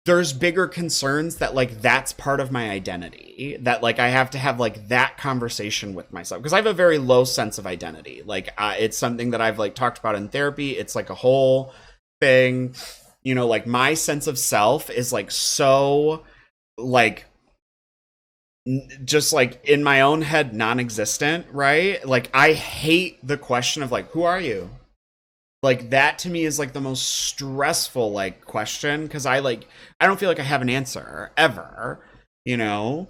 there's bigger concerns that like that's part of my identity, that like I have to have like that conversation with myself, because I have a very low sense of identity. Like it's something that I've like talked about in therapy. It's like a whole thing, you know, like my sense of self is like so like just like in my own head non-existent, right? Like I hate the question of like, who are you? Like that to me is like the most stressful like question, because I don't feel like I have an answer ever, you know.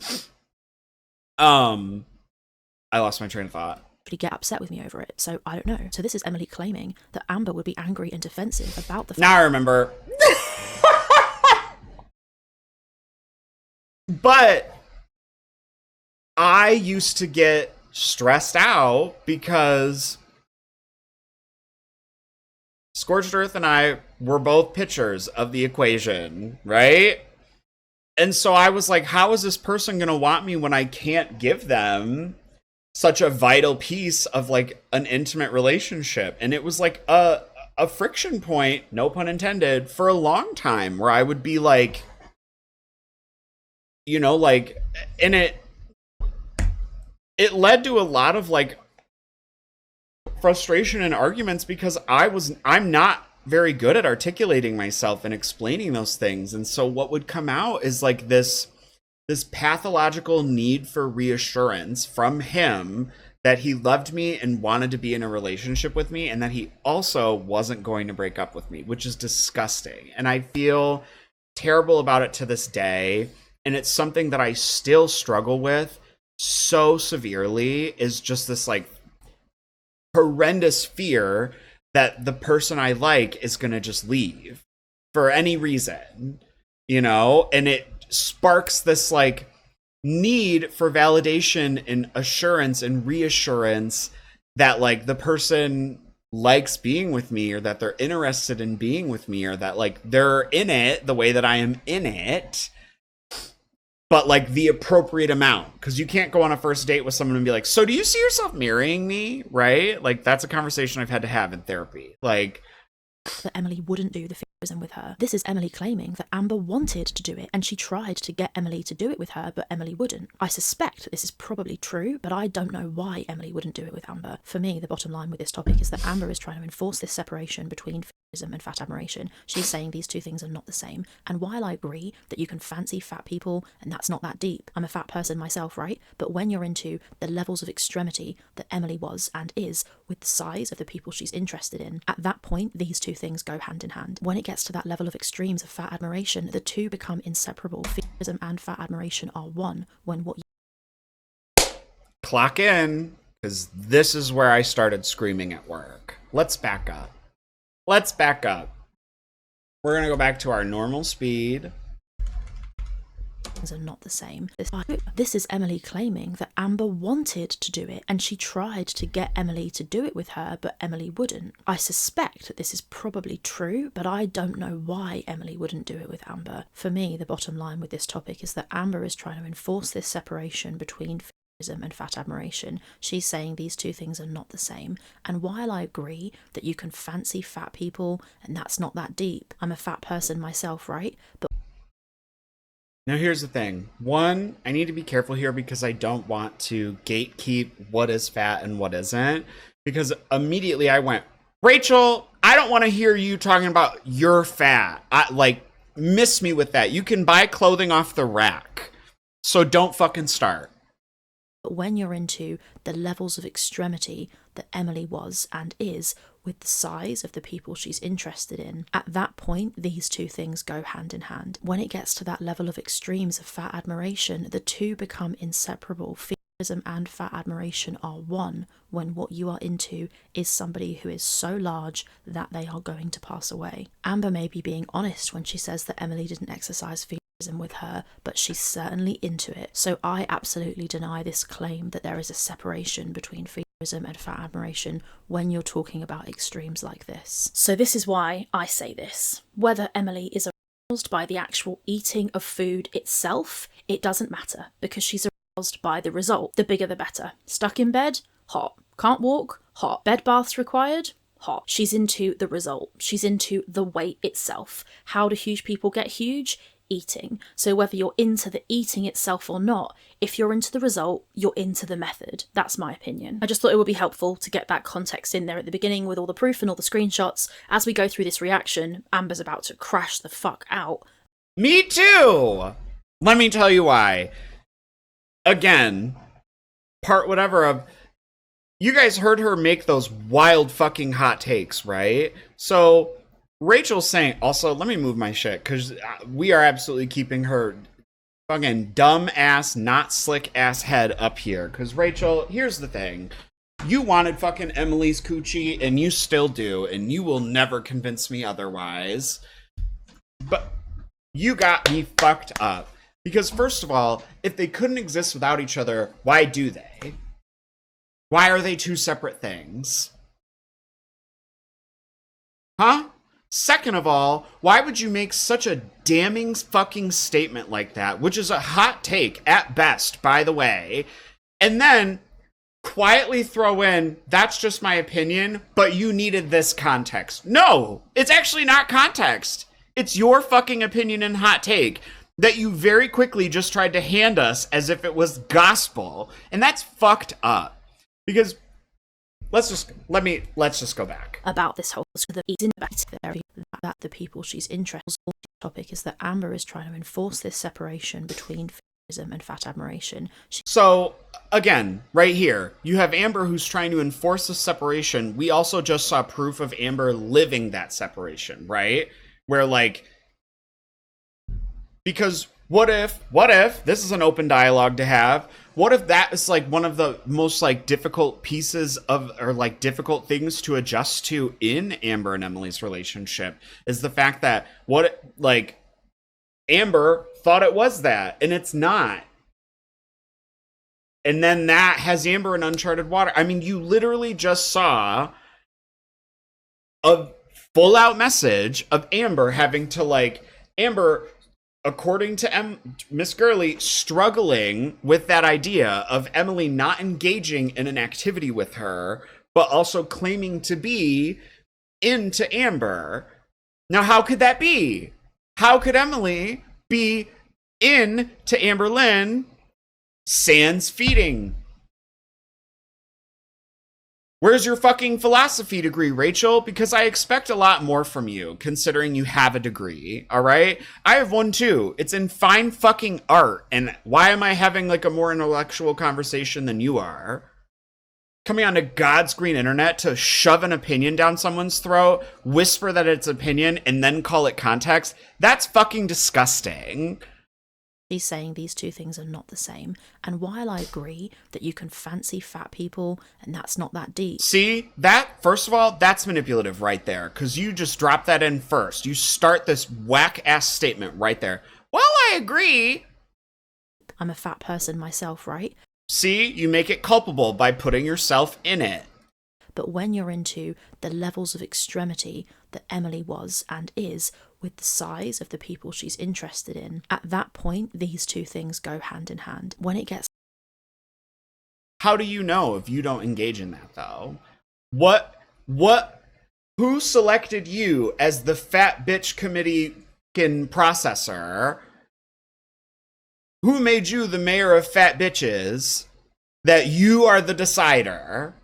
I lost my train of thought. get upset with me over it. So I don't know. So this is Emily claiming that Amber would be angry and defensive about the fact. Now I remember. But I used to get stressed out because Scorched Earth and I were both pitchers of the equation, right? And so I was like, how is this person going to want me when I can't give them such a vital piece of like an intimate relationship? And it was like a friction point, no pun intended, for a long time where I would be like, you know, like, and it led to a lot of like frustration and arguments because I'm not very good at articulating myself and explaining those things. And so what would come out is like this pathological need for reassurance from him that he loved me and wanted to be in a relationship with me, and that he also wasn't going to break up with me, which is disgusting. And I feel terrible about it to this day. And it's something that I still struggle with so severely, is just this like horrendous fear that the person I like is going to just leave for any reason, you know? And it sparks this like need for validation and assurance and reassurance that like the person likes being with me, or that they're interested in being with me, or that like they're in it the way that I am in it, but like the appropriate amount. Because you can't go on a first date with someone and be like, so do you see yourself marrying me? Right? Like that's a conversation I've had to have in therapy. Like, that Emily wouldn't do the feminism with her. This is Emily claiming that Amber wanted to do it and she tried to get Emily to do it with her, but Emily wouldn't. I suspect this is probably true, but I don't know why Emily wouldn't do it with Amber. For me, the bottom line with this topic is that Amber is trying to enforce this separation between feminism and fat admiration. She's saying these two things are not the same. And while I agree that you can fancy fat people and that's not that deep, I'm a fat person myself, right? But when you're into the levels of extremity that Emily was and is with the size of the people she's interested in, at that point, these two things go hand in hand. When it gets to that level of extremes of fat admiration, the two become inseparable. Feminism and fat admiration are one when what you... Clock in, because this is where I started screaming at work. Let's back up. We're going to go back to our normal speed. Are not the same. This is Emily claiming that Amber wanted to do it and she tried to get Emily to do it with her, but Emily wouldn't. I suspect that this is probably true, but I don't know why Emily wouldn't do it with Amber. For me, the bottom line with this topic is that Amber is trying to enforce this separation between feminism and fat admiration. She's saying these two things are not the same. And while I agree that you can fancy fat people and that's not that deep, I'm a fat person myself, right? But now, here's the thing. One, I need to be careful here because I don't want to gatekeep what is fat and what isn't. Because immediately I went, Rachel, I don't want to hear you talking about you're fat. Miss me with that. You can buy clothing off the rack. So don't fucking start. But when you're into the levels of extremity that Emily was and is with the size of the people she's interested in, at that point, these two things go hand in hand. When it gets to that level of extremes of fat admiration, the two become inseparable. Feminism and fat admiration are one when what you are into is somebody who is so large that they are going to pass away. Amber may be being honest when she says that Emily didn't exercise feminism with her, but she's certainly into it. So I absolutely deny this claim that there is a separation between feminism and fat admiration when you're talking about extremes like this. So this is why I say this. Whether Emily is aroused by the actual eating of food itself, it doesn't matter, because she's aroused by the result. The bigger the better. Stuck in bed? Hot. Can't walk? Hot. Bed baths required? Hot. She's into the result. She's into the weight itself. How do huge people get huge? Eating. So whether you're into the eating itself or not, if you're into the result, you're into the method. That's my opinion. I just thought it would be helpful to get that context in there at the beginning with all the proof and all the screenshots. As we go through this reaction, Amber's about to crash the fuck out. Me too! Let me tell you why. Again, part whatever of... You guys heard her make those wild fucking hot takes, right? So... Rachel's saying, also, let me move my shit, because we are absolutely keeping her fucking dumb ass, not slick ass head up here. Because Rachel, here's the thing. You wanted fucking Emily's coochie, and you still do, and you will never convince me otherwise. But you got me fucked up. Because first of all, if they couldn't exist without each other, why do they? Why are they two separate things? Huh? Second of all, why would you make such a damning fucking statement like that, which is a hot take at best, by the way, and then quietly throw in, that's just my opinion, but you needed this context. No, it's actually not context. It's your fucking opinion and hot take that you very quickly just tried to hand us as if it was gospel, and that's fucked up. Because let's just go back about this whole that the people she's interested in. The topic is that Amber is trying to enforce this separation between fetishism and fat admiration. So again, right here, you have Amber who's trying to enforce the separation. We also just saw proof of Amber living that separation, right? Where like, because what if this is an open dialogue to have? What if that is like one of the most like difficult pieces of, or like difficult things to adjust to in Amber and Emily's relationship is the fact that like Amber thought it was that and it's not. And then that has Amber in uncharted water. I mean, you literally just saw a full out message of Amber having to like, Amber, according to Miss Gurley, struggling with that idea of Emily not engaging in an activity with her, but also claiming to be into Amber. Now, how could that be? How could Emily be into Amberlynn sans feeding? Where's your fucking philosophy degree, Rachel? Because I expect a lot more from you, considering you have a degree, all right? I have one too. It's in fine fucking art, and why am I having like a more intellectual conversation than you are? Coming onto God's green internet to shove an opinion down someone's throat, whisper that it's opinion, and then call it context? That's fucking disgusting. She's saying these two things are not the same. And while I agree that you can fancy fat people and that's not that deep. See, that, first of all, that's manipulative right there. Because you just drop that in first. You start this whack-ass statement right there. Well, I agree. I'm a fat person myself, right? See, you make it culpable by putting yourself in it. But when you're into the levels of extremity that Emily was and is with the size of the people she's interested in, at that point, these two things go hand in hand. When it gets... How do you know if you don't engage in that, though? Who selected you as the fat bitch committee processor? Who made you the mayor of fat bitches that you are the decider?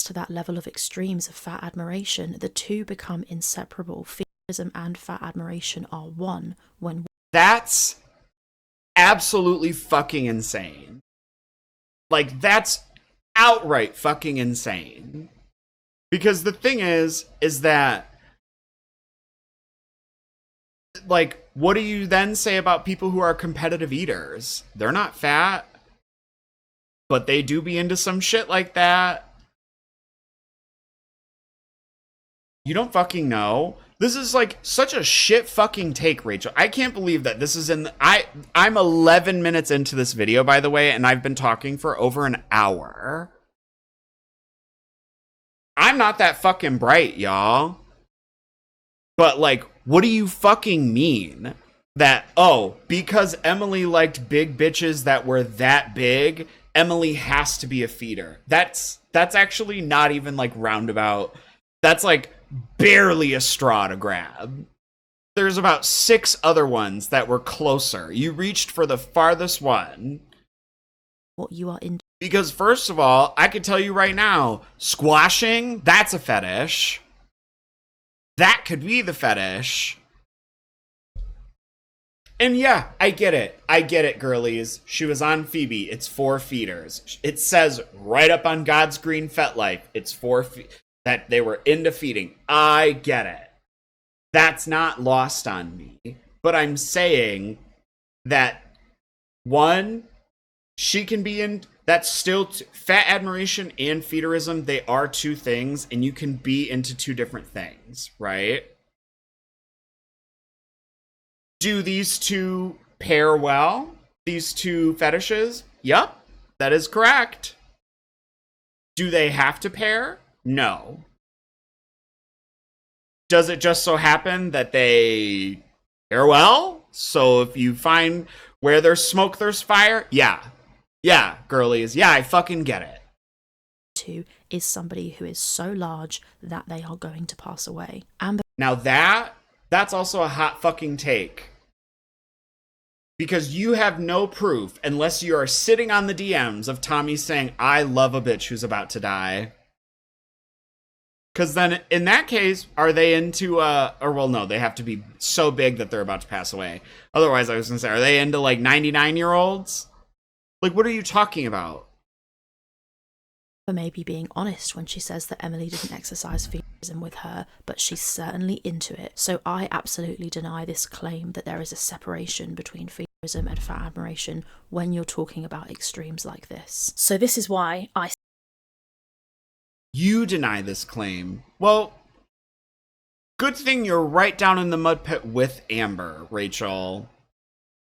To that level of extremes of fat admiration, the two become inseparable. Fetishism and fat admiration are one when... That's absolutely fucking insane. Like, that's outright fucking insane. Because the thing is that, like, what do you then say about people who are competitive eaters? They're not fat, but they do be into some shit like that. You don't fucking know. This is like such a shit fucking take, Rachel. I can't believe that this is in I'm 11 minutes into this video, by the way, and I've been talking for over an hour. I'm not that fucking bright, y'all. But like, what do you fucking mean? That, oh, because Emily liked big bitches that were that big, Emily has to be a feeder. That's actually not even like roundabout. That's like barely a straw to grab. There's about 6 other ones that were closer. You reached for the farthest one. What you are into. Because first of all, I could tell you right now, squashing, that's a fetish. That could be the fetish. And yeah, I get it, girlies. She was on Phoebe. It's 4 feeders. It says right up on God's green FetLife, it's 4 that they were into feeding. I get it. That's not lost on me. But I'm saying that, one, she can be in... that's still fat admiration and feederism. They are two things, and you can be into two different things, right? Do these two pair well? These two fetishes? Yup, that is correct. Do they have to pair? No. Does it just so happen that they pair well? So if you find where there's smoke, there's fire? Yeah. Yeah, girlies. Yeah, I fucking get it. Two is somebody who is so large that they are going to pass away. Now that's also a hot fucking take. Because you have no proof unless you are sitting on the DMs of Tommy saying, I love a bitch who's about to die. Because then, in that case, are they into, or well, no, they have to be so big that they're about to pass away. Otherwise, I was going to say, are they into, like, 99-year-olds? Like, what are you talking about? Maybe being honest when she says that Emily didn't exercise feederism with her, but she's certainly into it. So I absolutely deny this claim that there is a separation between feederism and fat admiration when you're talking about extremes like this. So this is why You deny this claim. Well, good thing you're right down in the mud pit with Amber, Rachel.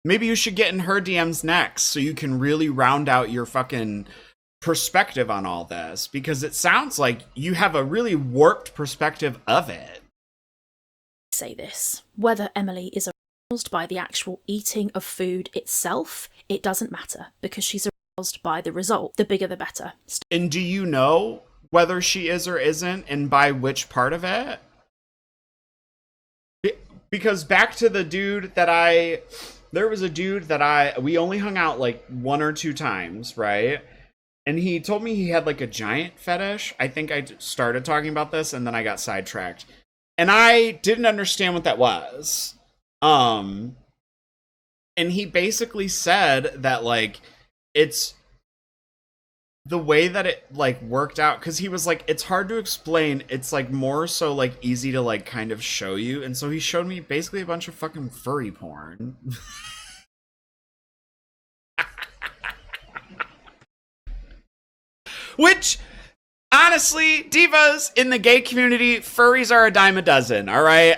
Maybe you should get in her DMs next so you can really round out your fucking perspective on all this, because it sounds like you have a really warped perspective of it. say this. Whether Emily is aroused by the actual eating of food itself, it doesn't matter, because she's aroused by the result. The bigger the better. And do you know whether she is or isn't, and by which part of it? Because back to the dude that there was a dude that we only hung out like 1 or 2 times, right? And he told me he had like a giant fetish. I think I started talking about this and then I got sidetracked. And I didn't understand what that was. And he basically said that like it's the way that it like worked out, because he was like, it's hard to explain, it's like more so like easy to like kind of show you. And so he showed me basically a bunch of fucking furry porn. Which, honestly, divas in the gay community, furries are a dime a dozen. All right,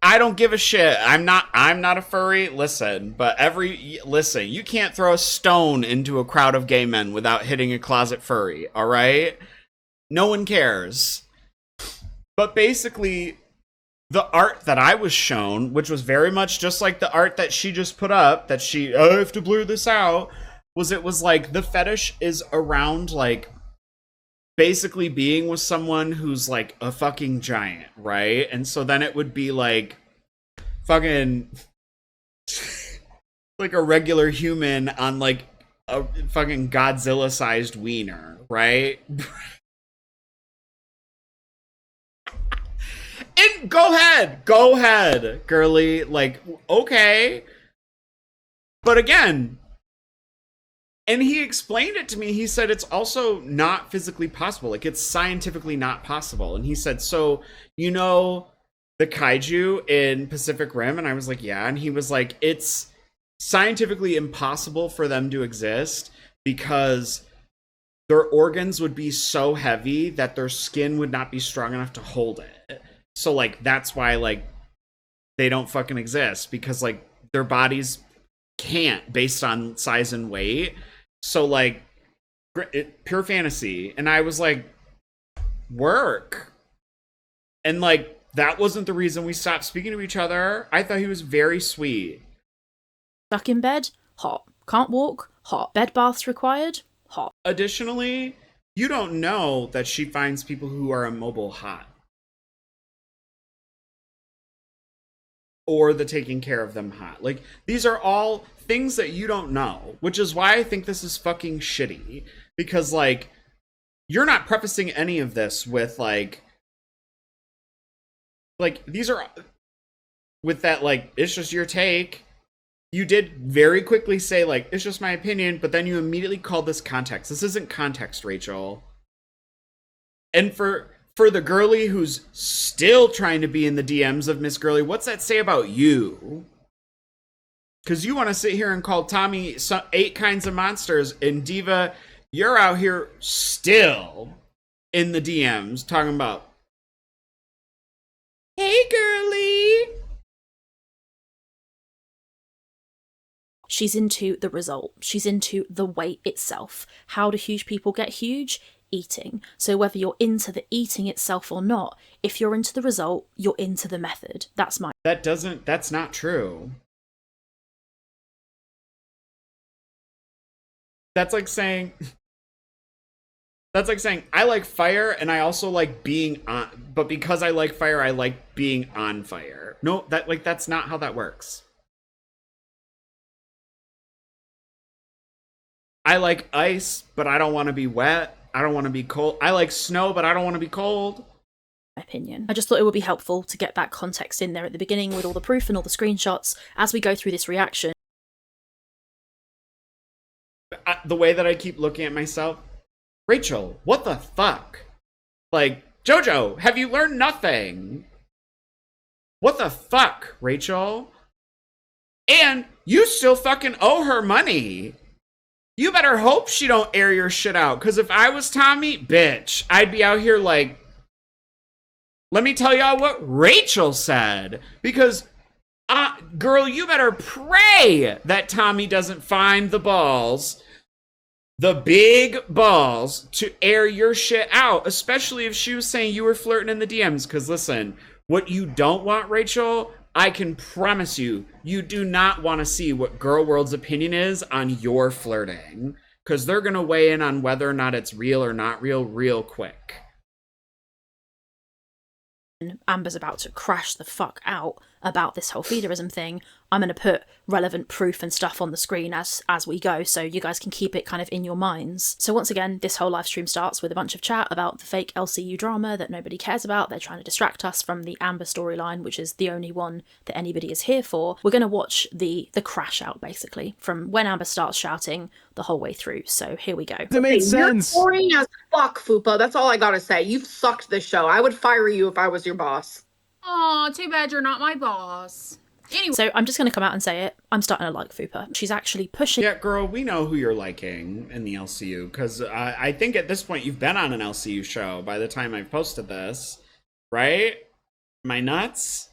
I don't give a shit. I'm not a furry. Listen, you can't throw a stone into a crowd of gay men without hitting a closet furry. All right, no one cares. But basically, the art that I was shown, which was very much just like the art that she just put up, that I have to blur this out. It was like the fetish is around like basically being with someone who's like a fucking giant, right? And so then it would be like fucking like a regular human on like a fucking Godzilla sized wiener, right? And go ahead, girly, like okay. But again, and he explained it to me. He said it's also not physically possible. Like, it's scientifically not possible. And he said, so, you know, the kaiju in Pacific Rim? And I was like, yeah. And he was like, it's scientifically impossible for them to exist because their organs would be so heavy that their skin would not be strong enough to hold it. So, like, that's why, like, they don't fucking exist, because, like, their bodies can't based on size and weight. So, like, pure fantasy. And I was like, work. And, like, that wasn't the reason we stopped speaking to each other. I thought he was very sweet. Stuck in bed? Hot. Can't walk? Hot. Bed baths required? Hot. Additionally, you don't know that she finds people who are immobile hot. Or the taking care of them hot. Like, these are all things that you don't know, which is why I think this is fucking shitty. Because, like, you're not prefacing any of this with, like, these are, with that, like, it's just your take. You did very quickly say, like, it's just my opinion, but then you immediately called this context. This isn't context, Rachel. And for the girly who's still trying to be in the DMs of Miss Girly, what's that say about you? Because you want to sit here and call Tommy 8 kinds of monsters, and Diva, you're out here still in the DMs talking about, hey, girly. She's into the result. She's into the weight itself. How do huge people get huge? Eating. So whether you're into the eating itself or not, if you're into the result, you're into the method. That's That's not true. That's like saying I like fire and I also like being on, but because I like fire, I like being on fire. No, that's not how that works. I like ice, but I don't want to be wet. I don't want to be cold. I like snow, but I don't want to be cold. Opinion. I just thought it would be helpful to get that context in there at the beginning with all the proof and all the screenshots as we go through this reaction. The way that I keep looking at myself, Rachel, what the fuck? Like, Jojo, have you learned nothing? What the fuck, Rachel? And you still fucking owe her money. You better hope she don't air your shit out. Because if I was Tommy, bitch, I'd be out here like, let me tell y'all what Rachel said. Because, girl, you better pray that Tommy doesn't find the balls, the big balls, to air your shit out. Especially if she was saying you were flirting in the DMs. Because listen, what you don't want, Rachel, I can promise you, you do not want to see what Girl World's opinion is on your flirting. Because they're going to weigh in on whether or not it's real or not real quick. Amber's about to crash the fuck out about this whole feederism thing. I'm going to put relevant proof and stuff on the screen as we go, so you guys can keep it kind of in your minds. So once again, this whole live stream starts with a bunch of chat about the fake LCU drama that nobody cares about. They're trying to distract us from the Amber storyline, which is the only one that anybody is here for. We're going to watch the crash out, basically, from when Amber starts shouting the whole way through. So here we go. It made sense. You're boring as fuck, Fupa. That's all I gotta say. You've sucked this show. I would fire you if I was your boss. Aw, too bad you're not my boss. Anyway. So I'm just going to come out and say it. I'm starting to like Fupa. She's actually pushing. Yeah, girl, we know who you're liking in the LCU. Because I think at this point you've been on an LCU show by the time I've posted this. Right? Am I nuts?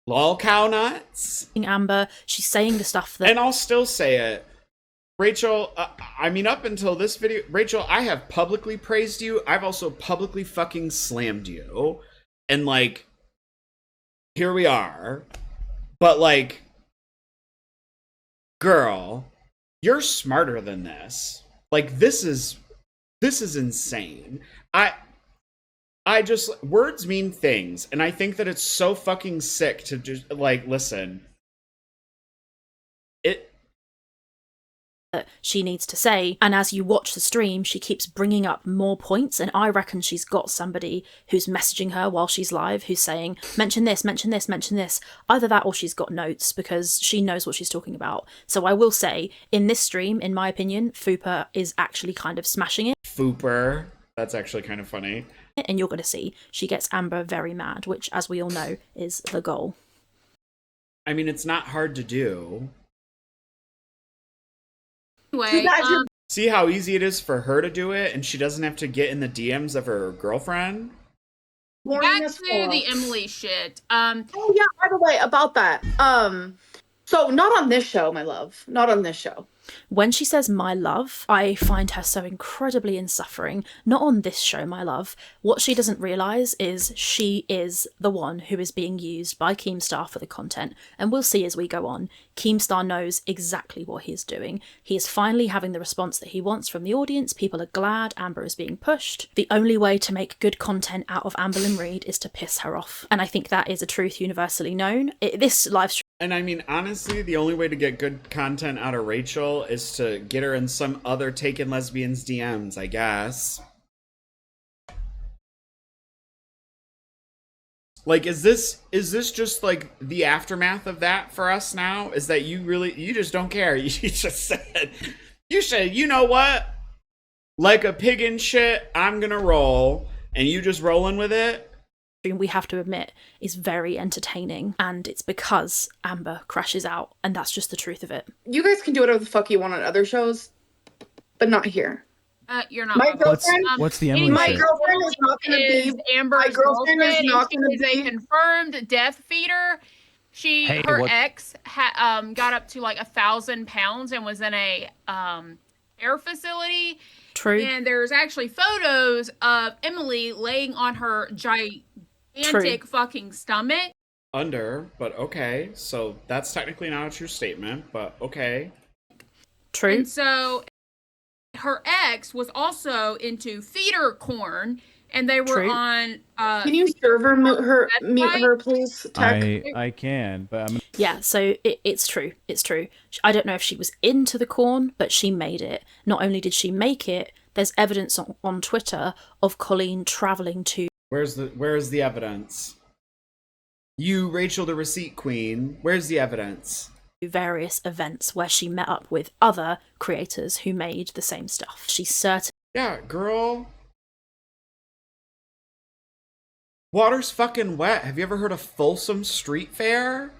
Lol cow nuts? Amber. She's saying the stuff that... And I'll still say it. Rachel, I mean, up until this video, Rachel, I have publicly praised you. I've also publicly fucking slammed you. And, like, here we are. But, like, girl, you're smarter than this. Like, this is insane. I just, words mean things. And I think that it's so fucking sick to just, like, listen. That she needs to say, and as you watch the stream she keeps bringing up more points, and I reckon she's got somebody who's messaging her while she's live who's saying mention this, mention this, mention this. Either that or she's got notes because she knows what she's talking about. So I will say, in this stream, in my opinion, Fupa is actually kind of smashing it. Fuper, that's actually kind of funny. And you're going to see she gets Amber very mad, which as we all know is the goal. I mean, it's not hard to do. Anyway, see how easy it is for her to do it, and she doesn't have to get in the DMs of her girlfriend? back to the Emily shit. Oh yeah, by the way, about that. So not on this show, my love. Not on this show. When she says my love, I find her so incredibly insufferable. Not on this show, my love. What she doesn't realise is she is the one who is being used by Keemstar for the content. And we'll see as we go on. Keemstar knows exactly what he is doing. He is finally having the response that he wants from the audience. People are glad Amber is being pushed. The only way to make good content out of Amberlynn Reid is to piss her off. And I think that is a truth universally known. This live stream. And I mean, honestly, the only way to get good content out of Rachel is to get her in some other Taken Lesbians DMs, I guess. Like, is this just like the aftermath of that for us now? Is that you just don't care? You just said, you know what? Like a pig in shit, I'm gonna roll, and you just rolling with it? we have to admit, is very entertaining, and it's because Amber crashes out, and that's just the truth of it. You guys can do whatever the fuck you want on other shows, but not here. You're not My welcome. girlfriend, What's the Emily anyway, my shit? girlfriend is not going to is be. Amber's my girlfriend is girlfriend, not and going to she is be. a confirmed death feeder. Her what- ex got up to like 1,000 pounds and was in a air facility. True. And there's actually photos of Emily laying on her gigantic fucking stomach. But okay. So that's technically not a true statement, but okay. True. And so her ex was also into feeder corn, and they were True. on. Can you server mute her, please? Tech. I can, but I'm Yeah, so it's true. It's true. I don't know if she was into the corn, but she made it. Not only did she make it, there's evidence on Twitter of Colleen traveling to Where's the evidence? You, Rachel, the receipt queen. Where's the evidence? various events where she met up with other creators who made the same stuff. She certainly Yeah, girl. Water's fucking wet. Have you ever heard of Folsom Street Fair?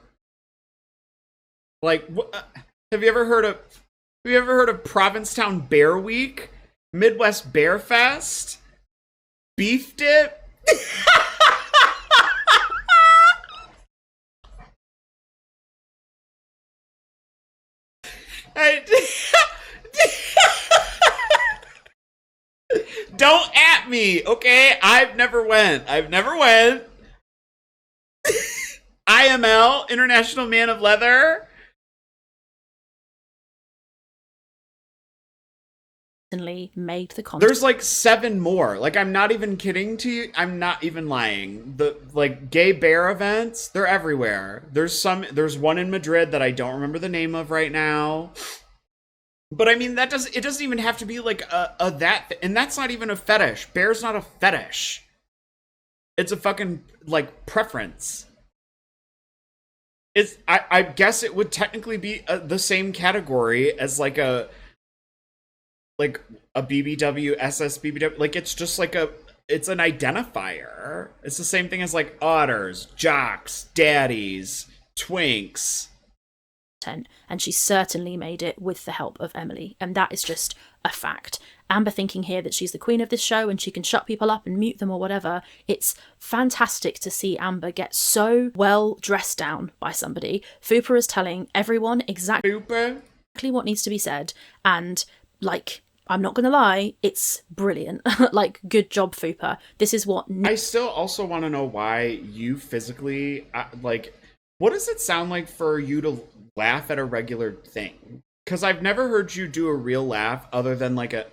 Like, have you ever heard of Provincetown Bear Week? Midwest Bear Fest? Beef dip? Don't at me, okay? I've never went. IML, International Man of Leather. made the content. There's like 7 more. Like, I'm not even kidding to you. I'm not even lying. The like gay bear events, they're everywhere. There's one in Madrid that I don't remember the name of right now. But I mean, it doesn't even have to be like and that's not even a fetish. Bear's not a fetish. It's a fucking like preference. I guess it would technically be the same category as like a BBW, SSBBW. Like, it's just like it's an identifier. It's the same thing as like otters, jocks, daddies, twinks. And she certainly made it with the help of Emily, and that is just a fact. Amber thinking here that she's the queen of this show and she can shut people up and mute them or whatever. It's fantastic to see Amber get so well dressed down by somebody. Fupa is telling everyone exactly what needs to be said, and like, I'm not gonna lie, it's brilliant. Like, good job, Fupa. This is what I still also want to know why you physically what does it sound like for you to laugh at a regular thing? Because I've never heard you do a real laugh other than like a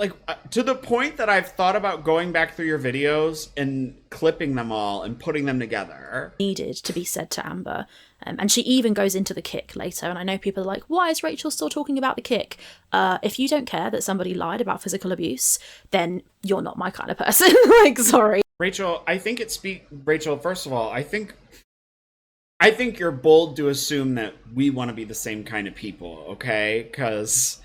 like, to the point that I've thought about going back through your videos and clipping them all and putting them together. Needed to be said to Amber. And she even goes into the kick later, and I know people are like, why is Rachel still talking about the kick? If you don't care that somebody lied about physical abuse, then you're not my kind of person. Like, sorry. Rachel, Rachel, first of all, I think you're bold to assume that we want to be the same kind of people, okay? Because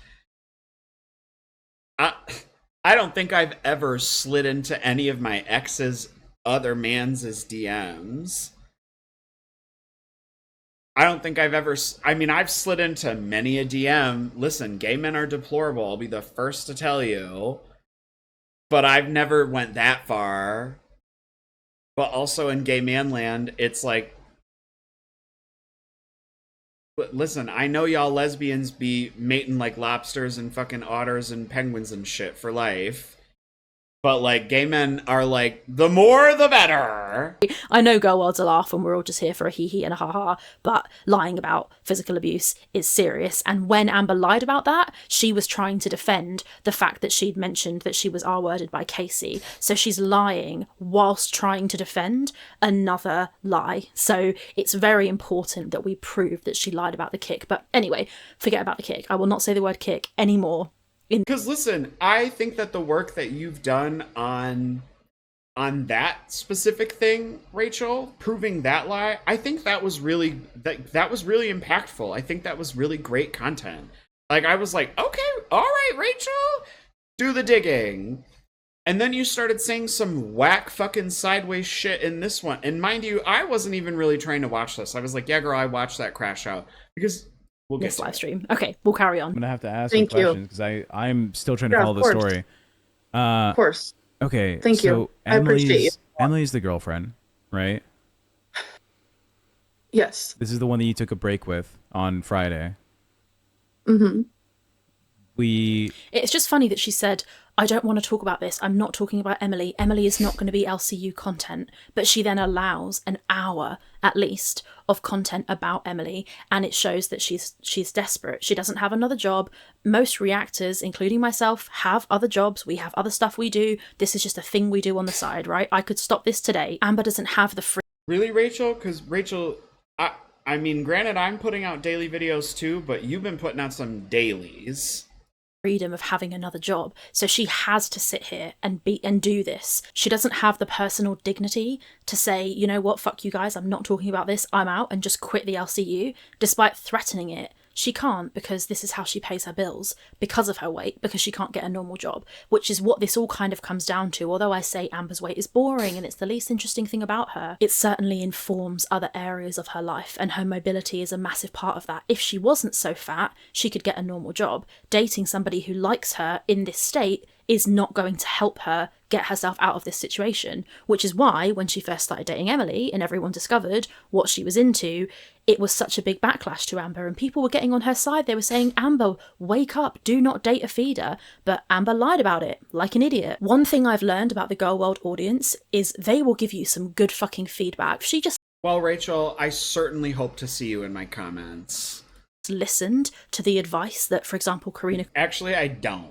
I don't think I've ever slid into any of my ex's other man's DMs. I don't think I've slid into many a DM. Listen, gay men are deplorable. I'll be the first to tell you. But I've never went that far. But also in gay man land, it's like, listen, I know y'all lesbians be mating like lobsters and fucking otters and penguins and shit for life. But like, gay men are like, the more the better. I know girl world's a laugh and we're all just here for a hee-hee and a ha-ha, but lying about physical abuse is serious. And when Amber lied about that, she was trying to defend the fact that she'd mentioned that she was R-worded by Casey. So she's lying whilst trying to defend another lie. So it's very important that we prove that she lied about the kick. But anyway, forget about the kick. I will not say the word kick anymore. Because listen, I think that the work that you've done on that specific thing, Rachel, proving that lie, I think that was really impactful. I think that was really great content. Like, I was like, okay, all right, Rachel, do the digging. And then you started saying some whack fucking sideways shit in this one. And mind you, I wasn't even really trying to watch this. I was like, yeah, girl, I watched that crash out. Because we'll get This to live it. stream. Okay, we'll carry on. I'm gonna have to ask Thank some you. questions because I'm still trying to Yeah, follow of the course. story. Of course. Okay. Thank you. So I appreciate you. Emily's the girlfriend, right? Yes. This is the one that you took a break with on Friday. Mm-hmm. It's just funny that she said, I don't want to talk about this. I'm not talking about Emily. Emily is not going to be LCU content. But she then allows an hour, at least, of content about Emily. And it shows that she's desperate. She doesn't have another job. Most reactors, including myself, have other jobs. We have other stuff we do. This is just a thing we do on the side, right? I could stop this today. Amber doesn't have the free. Really, Rachel? Because Rachel, I mean, granted, I'm putting out daily videos too, but you've been putting out some dailies. Freedom of having another job, so she has to sit here and do this. She doesn't have the personal dignity to say, you know what, fuck you guys, I'm not talking about this, I'm out, and just quit the LCU, despite threatening it. She can't, because this is how she pays her bills, because of her weight, because she can't get a normal job, which is what this all kind of comes down to. Although I say Amber's weight is boring and it's the least interesting thing about her, it certainly informs other areas of her life, and her mobility is a massive part of that. If she wasn't so fat, she could get a normal job. Dating somebody who likes her in this state is not going to help her get herself out of this situation, which is why when she first started dating Emily and everyone discovered what she was into, it was such a big backlash to Amber, and people were getting on her side. They were saying, Amber, wake up, do not date a feeder. But Amber lied about it, like an idiot. One thing I've learned about the Girl World audience is they will give you some good fucking feedback. She just Well, Rachel, I certainly hope to see you in my comments. listened to the advice that, for example, Karina Actually, I don't.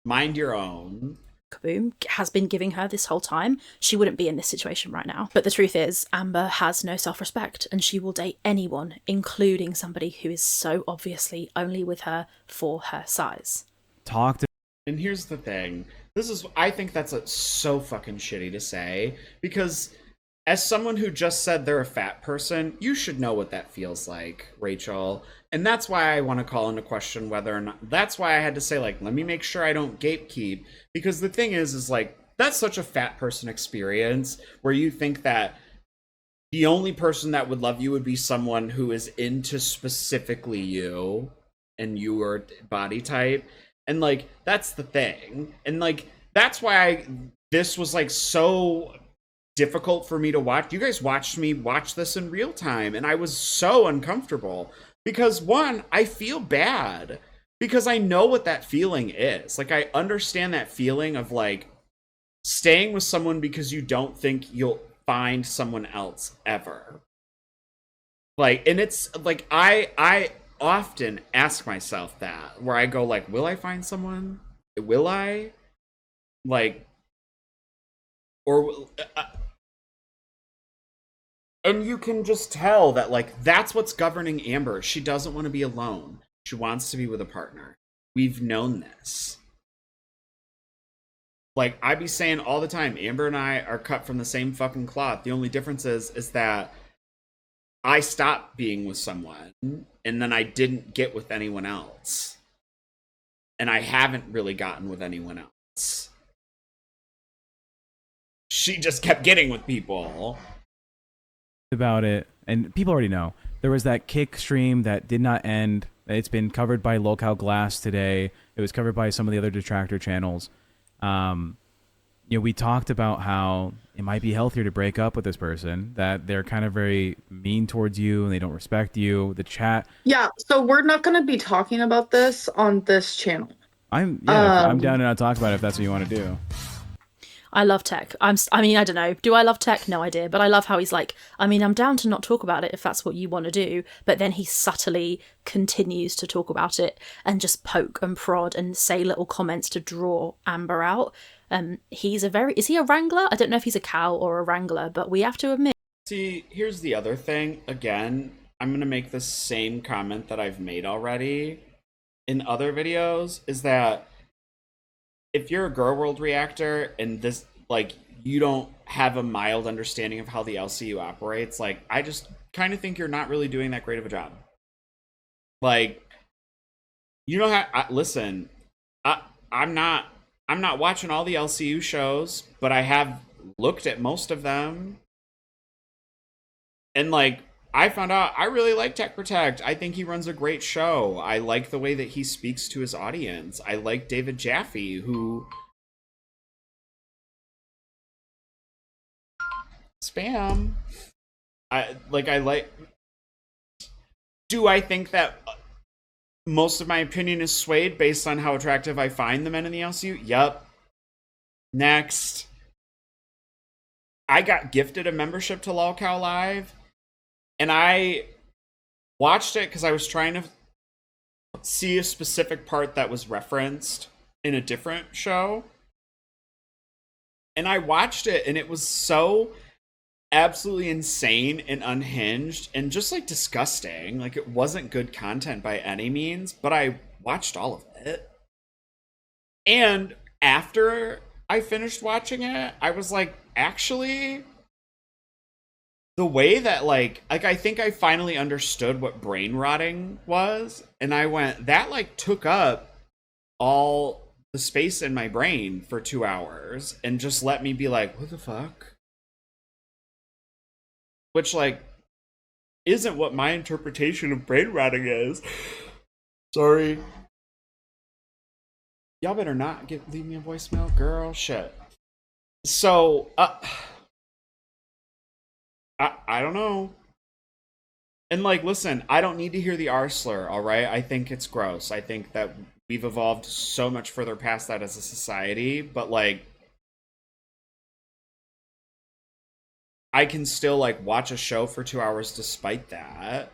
Mind your own. Kaboom has been giving her this whole time, she wouldn't be in this situation right now. But the truth is, Amber has no self-respect, and she will date anyone, including somebody who is so obviously only with her for her size. Talk to And here's the thing. I think that's so fucking shitty to say, because as someone who just said they're a fat person, you should know what that feels like, Rachel. And that's why I want to call into question whether or not, that's why I had to say, like, let me make sure I don't gatekeep. Because the thing is like, that's such a fat person experience where you think that the only person that would love you would be someone who is into specifically you and your body type. And like, that's the thing. And like, that's why this was like so difficult for me to watch. You guys watched me watch this in real time, and I was so uncomfortable because one, I feel bad because I know what that feeling is. Like, I understand that feeling of like staying with someone because you don't think you'll find someone else ever. Like, and it's like I often ask myself that, where I go like, will I find someone? Will I? Like, or and you can just tell that, like, that's what's governing Amber. She doesn't want to be alone. She wants to be with a partner. We've known this. Like, I be saying all the time, Amber and I are cut from the same fucking cloth. The only difference is that I stopped being with someone, and then I didn't get with anyone else. And I haven't really gotten with anyone else. She just kept getting with people. about it, and people already know. There was that kick stream that did not end. It's been covered by Locale Glass today. It was covered by some of the other detractor channels. We talked about how it might be healthier to break up with this person, that they're kind of very mean towards you and they don't respect you. The chat. Yeah, so we're not going to be talking about this on this channel. I'm down to not talk about it if that's what you want to do. I love tech. I don't know. Do I love tech? No idea. But I love how he's like, I'm down to not talk about it if that's what you want to do. But then he subtly continues to talk about it and just poke and prod and say little comments to draw Amber out. Is he a wrangler? I don't know if he's a cow or a wrangler, but we have to admit. See, here's the other thing. Again, I'm going to make the same comment that I've made already in other videos, is that if you're a Girl World reactor and this, like, you don't have a mild understanding of how the LCU operates, like, I just kind of think you're not really doing that great of a job. Like, you know how, listen, I'm not watching all the LCU shows, but I have looked at most of them. And like I found out I really like Tech Protect. I think he runs a great show. I like the way that he speaks to his audience. I like David Jaffe, who spam. I like. Do I think that most of my opinion is swayed based on how attractive I find the men in the LCU? Yup. Next. I got gifted a membership to LolCow Live, and I watched it because I was trying to see a specific part that was referenced in a different show. And I watched it, and it was so absolutely insane and unhinged and just like disgusting. Like, it wasn't good content by any means, but I watched all of it. And after I finished watching it, I was like, actually, the way that like I think I finally understood what brain rotting was, and I went, that like took up all the space in my brain for 2 hours and just let me be like, what the fuck? Which, like, isn't what my interpretation of brain rotting is. Sorry. Y'all better not leave me a voicemail, girl. Shit. So, I don't know. And, like, listen, I don't need to hear the R slur, all right? I think it's gross. I think that we've evolved so much further past that as a society, but, like, I can still like watch a show for 2 hours despite that.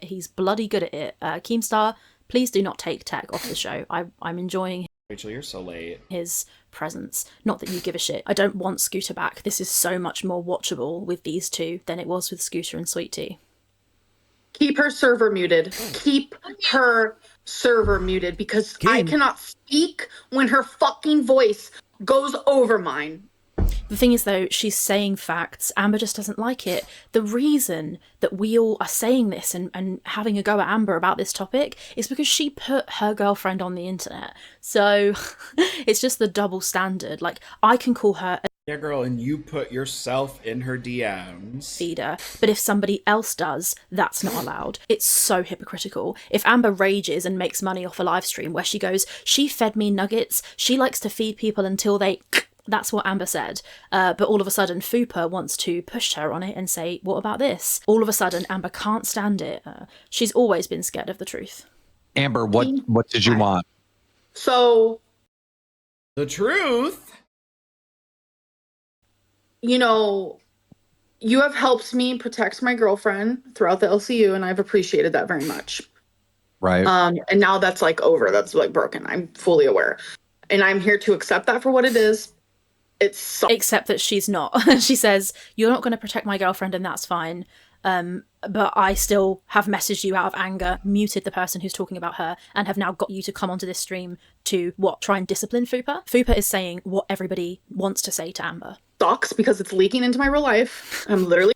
He's bloody good at it. Keemstar, please do not take Tech off the show. I'm enjoying Rachel, you're so late. his presence. Not that you give a shit. I don't want Scooter back. This is so much more watchable with these two than it was with Scooter and Sweet Tea. Keep her server muted. Keep her server muted because I cannot speak when her fucking voice goes over mine. The thing is, though, she's saying facts. Amber just doesn't like it. The reason that we all are saying this and having a go at Amber about this topic is because she put her girlfriend on the internet. So it's just the double standard. Like, I can call her a Yeah, girl, and you put yourself in her DMs. feeder, but if somebody else does, that's not allowed. It's so hypocritical. If Amber rages and makes money off a live stream where she goes, she fed me nuggets, she likes to feed people until they... That's what Amber said. But all of a sudden, Fupa wants to push her on it and say, what about this? All of a sudden, Amber can't stand it. She's always been scared of the truth. Amber, what did you want? So, The truth? you know, you have helped me protect my girlfriend throughout the LCU, and I've appreciated that very much. Right. And now that's like over. That's like broken. I'm fully aware. And I'm here to accept that for what it is. It's so- Except that she's not. She says, you're not going to protect my girlfriend and that's fine. But I still have messaged you out of anger, muted the person who's talking about her, and have now got you to come onto this stream to, try and discipline Fupa? Fupa is saying what everybody wants to say to Amber. sucks because it's leaking into my real life. I'm literally...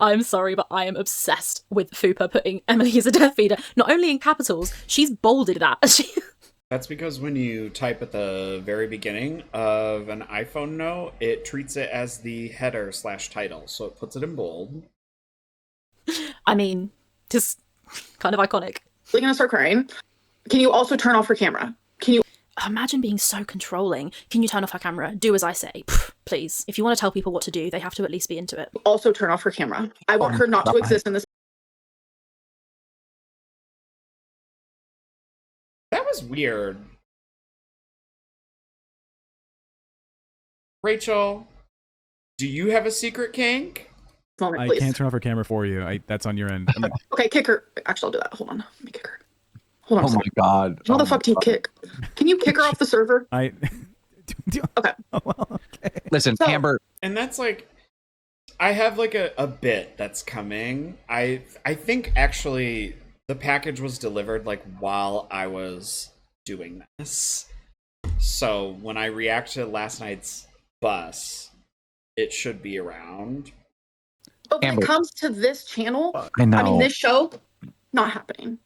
I'm sorry, but I am obsessed with Fupa putting Emily as a death feeder. Not only in capitals, she's bolded that. That's because when you type at the very beginning of an iPhone note, it treats it as the header/title, so it puts it in bold. I mean, just kind of iconic. I'm gonna start crying. Can you also turn off her camera? Can you Imagine being so controlling. Can you turn off her camera? Do as I say. Pff, please. If you want to tell people what to do, they have to at least be into it. also turn off her camera? I want her not to exist in this. That was weird. Rachel, do you have a secret kink? Moment, I please. can't turn off her camera for you. That's on your end. I mean, Okay, kick her. Actually, I'll do that. Hold on. Let me kick her. Hold on. Oh my God. How the Oh fuck my do you God. kick? Can you kick her off the server? I. Okay. Oh, well, okay. Listen, So- Amber, And that's like, I have like a bit that's coming. I think actually the package was delivered like while I was doing this. So when I react to last night's bus, it should be around. But when Amber. it comes to this channel, I know. I mean, this show, not happening.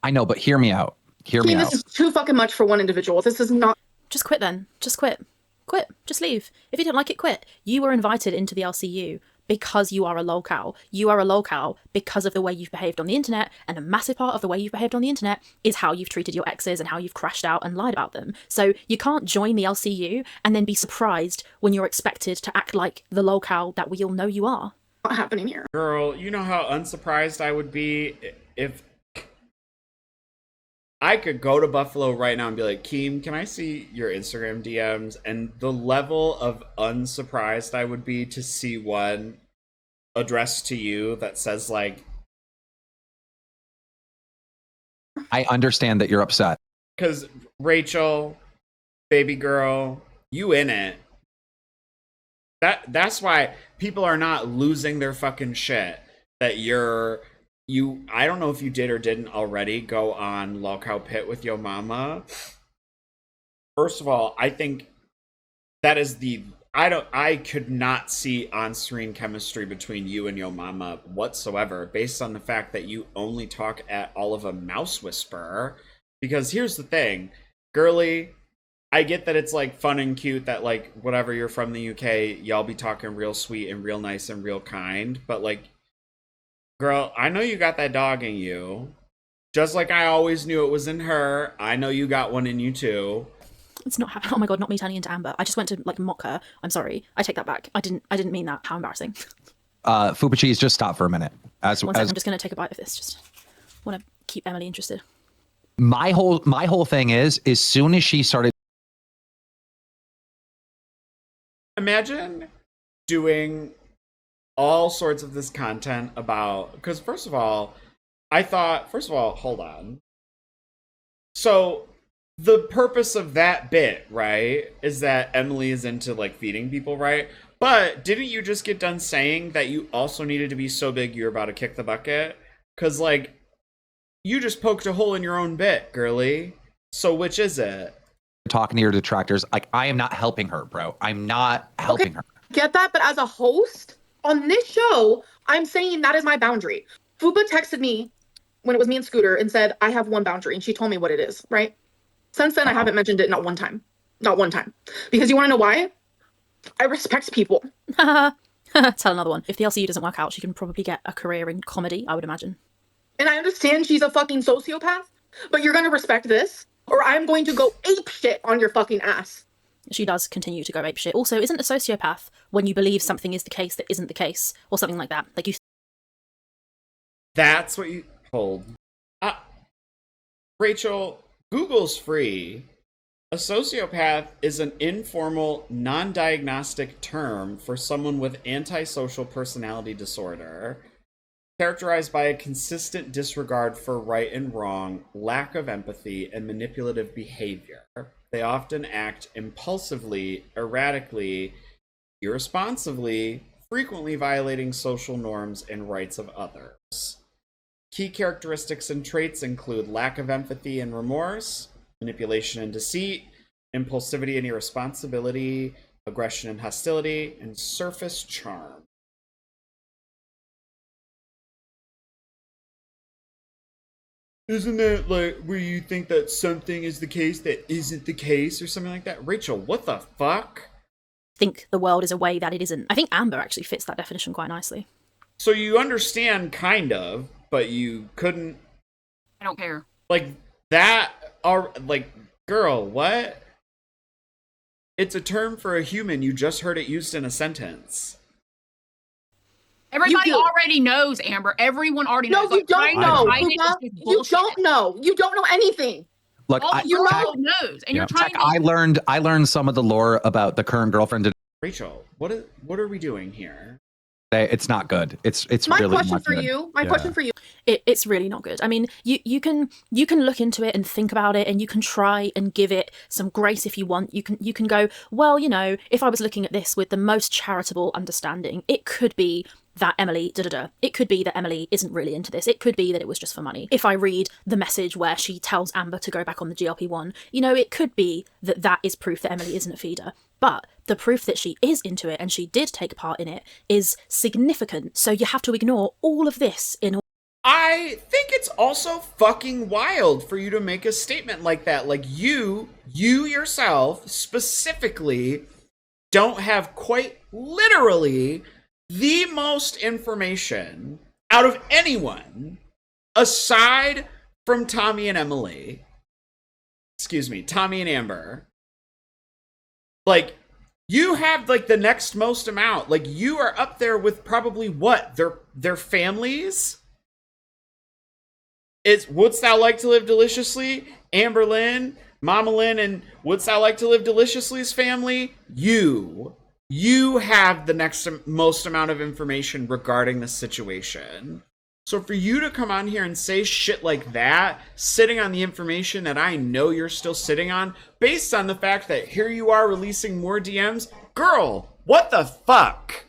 I know, but hear me out. hear me This out. is too fucking much for one individual. This is not. Just quit then. Just quit. Quit. Just leave. If you don't like it, quit. You were invited into the LCU because you are a lolcow. You are a lolcow because of the way you've behaved on the internet, and a massive part of the way you've behaved on the internet is how you've treated your exes and how you've crashed out and lied about them. So you can't join the LCU and then be surprised when you're expected to act like the lolcow that we all know you are. Not happening here. Girl, you know how unsurprised I would be if I could go to Buffalo right now and be like, Keem, can I see your Instagram DMs? And the level of unsurprised I would be to see one addressed to you that says, like, I understand that you're upset. because Rachel, baby girl, you in it. That's why people are not losing their fucking shit. That I don't know if you did or didn't already go on Lolcow Pit with Yo Mama. First of all, I think that is I could not see on-screen chemistry between you and Yo Mama whatsoever, based on the fact that you only talk at all of a mouse whisper. Because here's the thing, girly, I get that it's like fun and cute that like whatever, you're from the UK, y'all be talking real sweet and real nice and real kind, but like, girl, I know you got that dog in you. Just like I always knew it was in her, I know you got one in you too. It's not happening. Oh my god, not me turning into Amber. I just went to like mock her. I'm sorry. I take that back. I didn't mean that. How embarrassing. Fupa Cheese, just stop for a minute. One second, I'm just gonna take a bite of this. Just want to keep Emily interested. My whole thing is, as soon as she started, Imagine doing all sorts of this content about, because first of all, hold on. So the purpose of that bit, right, is that Emily is into like feeding people, right? But didn't you just get done saying that you also needed to be so big you're about to kick the bucket? Because like, you just poked a hole in your own bit, girly. So which is it? talking to your detractors, like, I am not helping her, bro. I'm not helping her. Get that? But as a host on this show, I'm saying that is my boundary. Fuba texted me when it was me and Scooter and said, I have one boundary. And she told me what it is, right? Since then, I haven't mentioned it not one time. Not one time. Because you want to know why? I respect people. Tell another one. If the LCU doesn't work out, she can probably get a career in comedy, I would imagine. And I understand she's a fucking sociopath, but you're going to respect this, or I'm going to go ape shit on your fucking ass. She does continue to go ape shit. Also, isn't a sociopath when you believe something is the case that isn't the case, or something like that? Like you. That's what you hold. Rachel, Google's free. A sociopath is an informal, non-diagnostic term for someone with antisocial personality disorder, characterized by a consistent disregard for right and wrong, lack of empathy, and manipulative behavior. They often act impulsively, erratically, irresponsibly, frequently violating social norms and rights of others. Key characteristics and traits include lack of empathy and remorse, manipulation and deceit, impulsivity and irresponsibility, aggression and hostility, and surface charm. Isn't that like where you think that something is the case that isn't the case or something like that? Rachel, what the fuck? Think the world is a way that it isn't. I think Amber actually fits that definition quite nicely. So you understand kind of, but you couldn't. I don't care. Like that are like, girl, what? It's a term for a human. You just heard it used in a sentence. Everybody already knows, Amber. Everyone already knows. No, you don't know. You don't know. You don't know anything. Look, you knows, and you're trying. I learned some of the lore about the current girlfriend. Rachel, what are we doing here? It's not good. It's my really question not for good. you. My question for you. It's really not good. I mean, you can look into it and think about it, and you can try and give it some grace if you want. You can go, well, you know, if I was looking at this with the most charitable understanding, it could be that Emily It could be that Emily isn't really into this. It could be that it was just for money. If I read the message where she tells Amber to go back on the GLP-1, you know, it could be that that is proof that Emily isn't a feeder. But the proof that she is into it and she did take part in it is significant. So you have to ignore all of this in. I think it's also fucking wild for you to make a statement like that. Like you yourself specifically don't have quite literally the most information out of anyone aside from Tommy and Emily. Excuse me, Tommy and Amber. Like, you have like the next most amount. Like, you are up there with probably what? Their families? It's Wouldst Thou Like to Live Deliciously? Amberlynn, Mama Lynn, and Wouldst Thou Like to Live Deliciously's family? You have the next most amount of information regarding the situation. So for you to come on here and say shit like that, sitting on the information that I know you're still sitting on, based on the fact that here you are releasing more DMs, girl, what the fuck?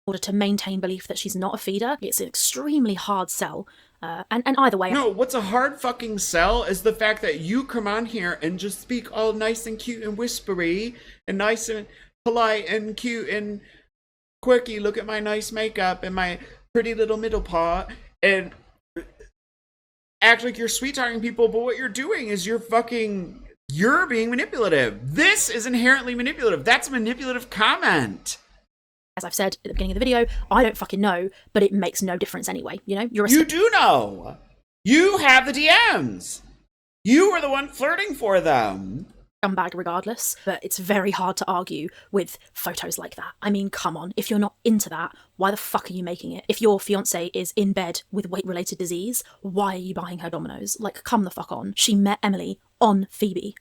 In order to maintain belief that she's not a feeder, it's an extremely hard sell. And either way... No, what's a hard fucking sell is the fact that you come on here and just speak all nice and cute and whispery and nice and polite and cute and quirky, look at my nice makeup and my pretty little middle part, and act like you're sweet talking people, but what you're doing is you're being manipulative. This is inherently manipulative. That's a manipulative comment. As I've said at the beginning of the video, I don't fucking know, but it makes no difference anyway, you know? You do know. You have the DMs. You were the one flirting for them. Scumbag regardless, but it's very hard to argue with photos like that. I mean, come on, if you're not into that, why the fuck are you making it? If your fiance is in bed with weight-related disease, why are you buying her Dominoes? Like, come the fuck on. She met Emily on Phoebe.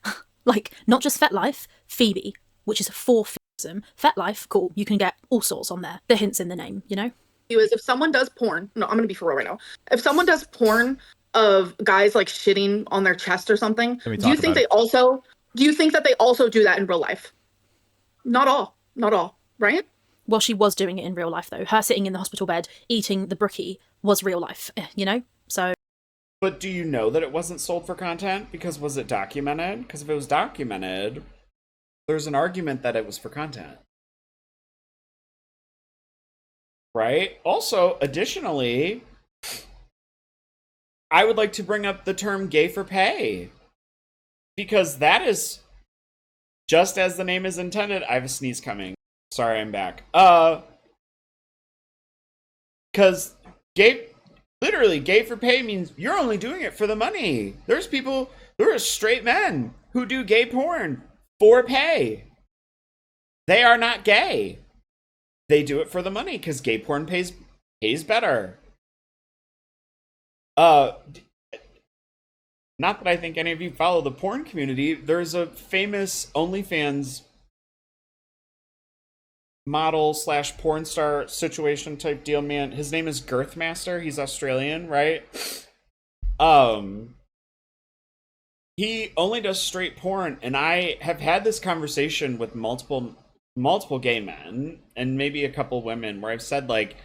Like, not just FetLife, Phoebe, which is a FetLife, cool, you can get all sorts on there. The hint's in the name, you know? Is if someone does porn, no, I'm gonna be for real right now. If someone does porn of guys like shitting on their chest or something, do you think that they also do that in real life? Not all, right? Well, she was doing it in real life though. Her sitting in the hospital bed eating the brookie was real life, you know? So. But do you know that it wasn't sold for content? Because was it documented? Because if it was documented, there's an argument that it was for content. Right? Also, additionally, I would like to bring up the term gay for pay. Because that is, just as the name is intended, I have a sneeze coming. Sorry, I'm back. Because literally, gay for pay means you're only doing it for the money. There are straight men who do gay porn for pay. They are not gay. They do it for the money because gay porn pays better. Not that I think any of you follow the porn community. There's a famous OnlyFans model / porn star situation type deal, man. His name is Girthmaster. He's Australian, right? He only does straight porn, and I have had this conversation with multiple gay men and maybe a couple women where I've said, like,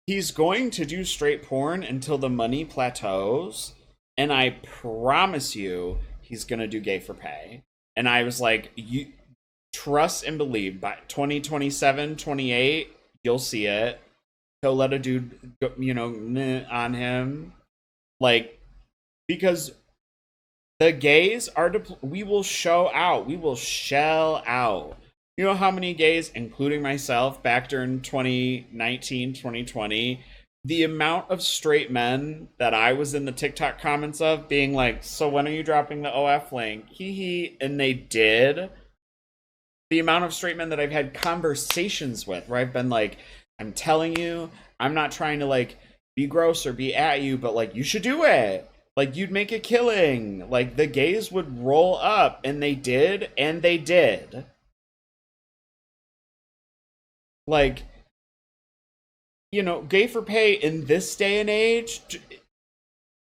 he's going to do straight porn until the money plateaus, and I promise you he's going to do gay for pay. And I was like, you trust and believe by 2027, 28, you'll see it. He'll let a dude go, on him. Like, because the gays we will show out. We will shell out. You know how many gays, including myself, back during 2019, 2020, the amount of straight men that I was in the TikTok comments of being like, so when are you dropping the OF link? Hee hee. And they did. The amount of straight men that I've had conversations with where I've been like, I'm telling you, I'm not trying to like be gross or be at you, but like, you should do it. Like, you'd make a killing. Like, the gays would roll up, and they did, and they did. Like, gay for pay in this day and age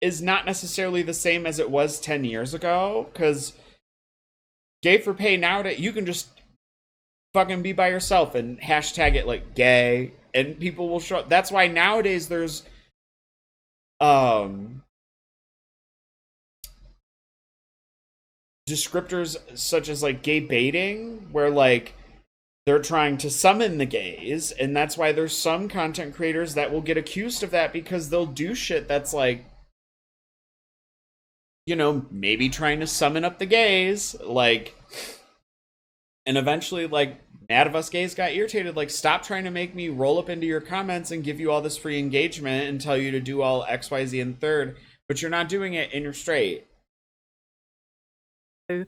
is not necessarily the same as it was 10 years ago, because gay for pay nowadays, you can just fucking be by yourself and hashtag it like gay, and people will show up. That's why nowadays there's descriptors such as like gay baiting, where like they're trying to summon the gays, and that's why there's some content creators that will get accused of that because they'll do shit that's like, you know, maybe trying to summon up the gays, like, and eventually, like, Mad of Us gays got irritated, like, stop trying to make me roll up into your comments and give you all this free engagement and tell you to do all X, Y, Z, and third, but you're not doing it and you're straight.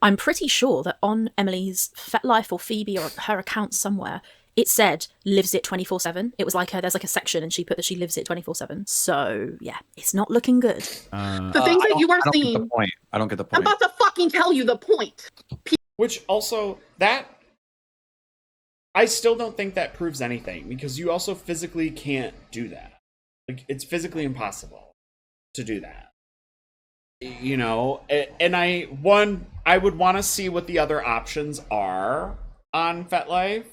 I'm pretty sure that on Emily's FetLife or Phoebe or her account somewhere, it said lives it 24/7. It was like there's like a section and she put that she lives it 24/7. So yeah, it's not looking good. The things that you are seeing. I don't get the point. I'm about to fucking tell you the point. Which also, that, I still don't think that proves anything because you also physically can't do that. Like, it's physically impossible to do that. You know, and I would want to see what the other options are on FetLife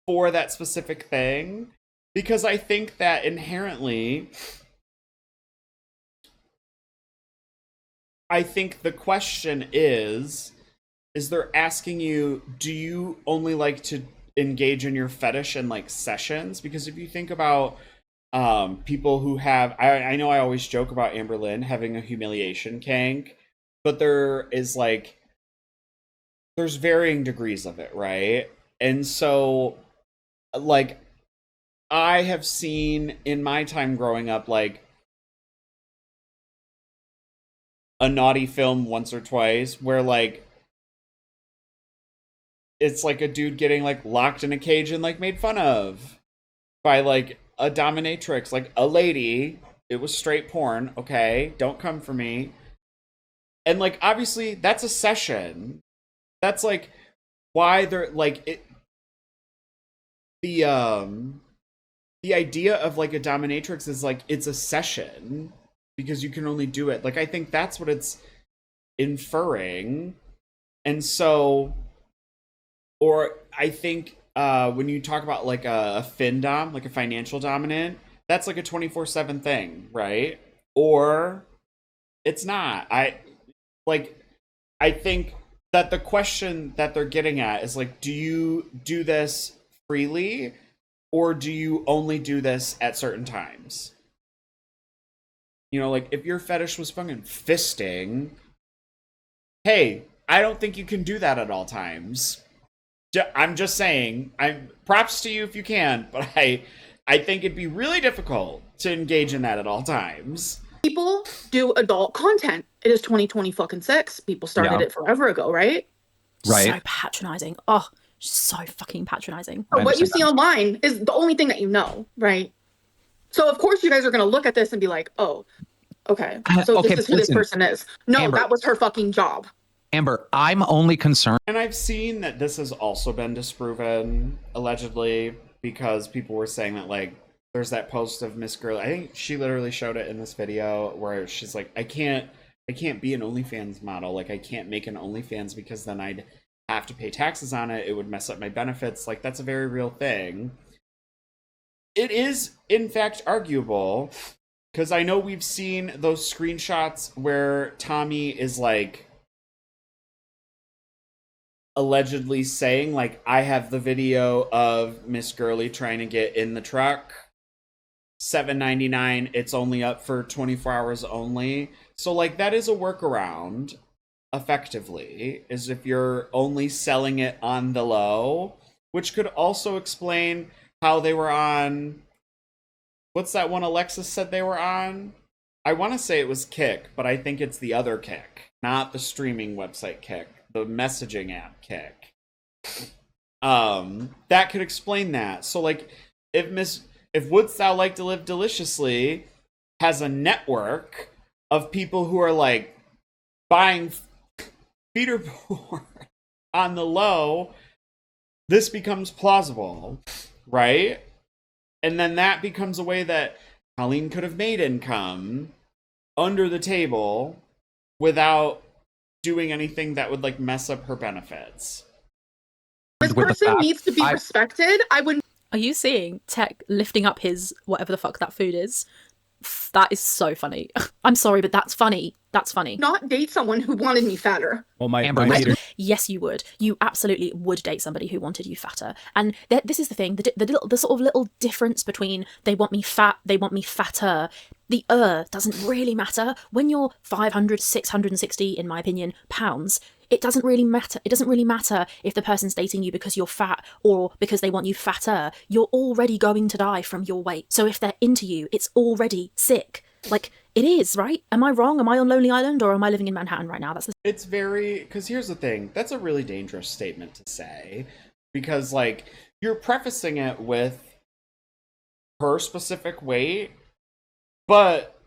for that specific thing, because I think that inherently, I think the question is they're asking you, do you only like to engage in your fetish in like sessions? Because if you think about people who have, I know I always joke about Amberlynn having a humiliation kink, but there is like, there's varying degrees of it, right? And so, like, I have seen in my time growing up, like, a naughty film once or twice where, like, it's like a dude getting, like, locked in a cage and, like, made fun of by, like, a dominatrix, like, a lady. It was straight porn, okay? Don't come for me. And, like, obviously, that's a session. That's, like, why they're, like, it... The idea of, like, a dominatrix is, like, it's a session because you can only do it. Like, I think that's what it's inferring. And so... Or I think when you talk about like a findom, like a financial dominant, that's like a 24/7 thing, right? Or it's not. I think that the question that they're getting at is like, do you do this freely or do you only do this at certain times? You know, like if your fetish was fucking fisting, hey, I don't think you can do that at all times. I'm just saying, I'm props to you if you can, but I think it'd be really difficult to engage in that at all times. People do adult content. It is 2026. People started it forever ago, right? Right. So patronizing. Oh, so fucking patronizing. But what you see online is the only thing that you know, right? So of course you guys are going to look at this and be like, oh, okay, so Okay, this is who this listen, person is. No, Amber. that was her fucking job. Amber, I'm only concerned. And I've seen that this has also been disproven, allegedly, because people were saying that, like, there's that post of Miss Girl. I think she literally showed it in this video where she's like, I can't be an OnlyFans model. Like, I can't make an OnlyFans because then I'd have to pay taxes on it. It would mess up my benefits. Like, that's a very real thing. It is, in fact, arguable, because I know we've seen those screenshots where Tommy is, like, allegedly saying, like, I have the video of Miss Girly trying to get in the truck, $7.99, it's only up for 24 hours only. So, like, that is a workaround, effectively, is if you're only selling it on the low, which could also explain how they were on, what's that one Alexis said they were on? I want to say it was Kick, but I think it's the other Kick, not the streaming website Kick. The messaging app Kick. That could explain that. So, like, if Wouldst Thou Like to Live Deliciously has a network of people who are, like, buying feeder porn on the low, this becomes plausible, right? And then that becomes a way that Colleen could have made income under the table without doing anything that would, like, mess up her benefits. This person needs to be respected. I would. Are you seeing Tech lifting up his whatever the fuck that food is? That is so funny. I'm sorry, but that's funny. That's funny. Not date someone who wanted me fatter. Well, my Amber, leader, Yes, you would. You absolutely would date somebody who wanted you fatter. And this is the thing, the sort of little difference between they want me fat, they want me fatter. The doesn't really matter. When you're 500, 660, in my opinion, pounds, it doesn't really matter. It doesn't really matter if the person's dating you because you're fat or because they want you fatter. You're already going to die from your weight. So if they're into you, it's already sick. Like, it is, right? Am I wrong? Am I on Lonely Island or am I living in Manhattan right now? It's very, because here's the thing, that's a really dangerous statement to say, because like you're prefacing it with her specific weight, but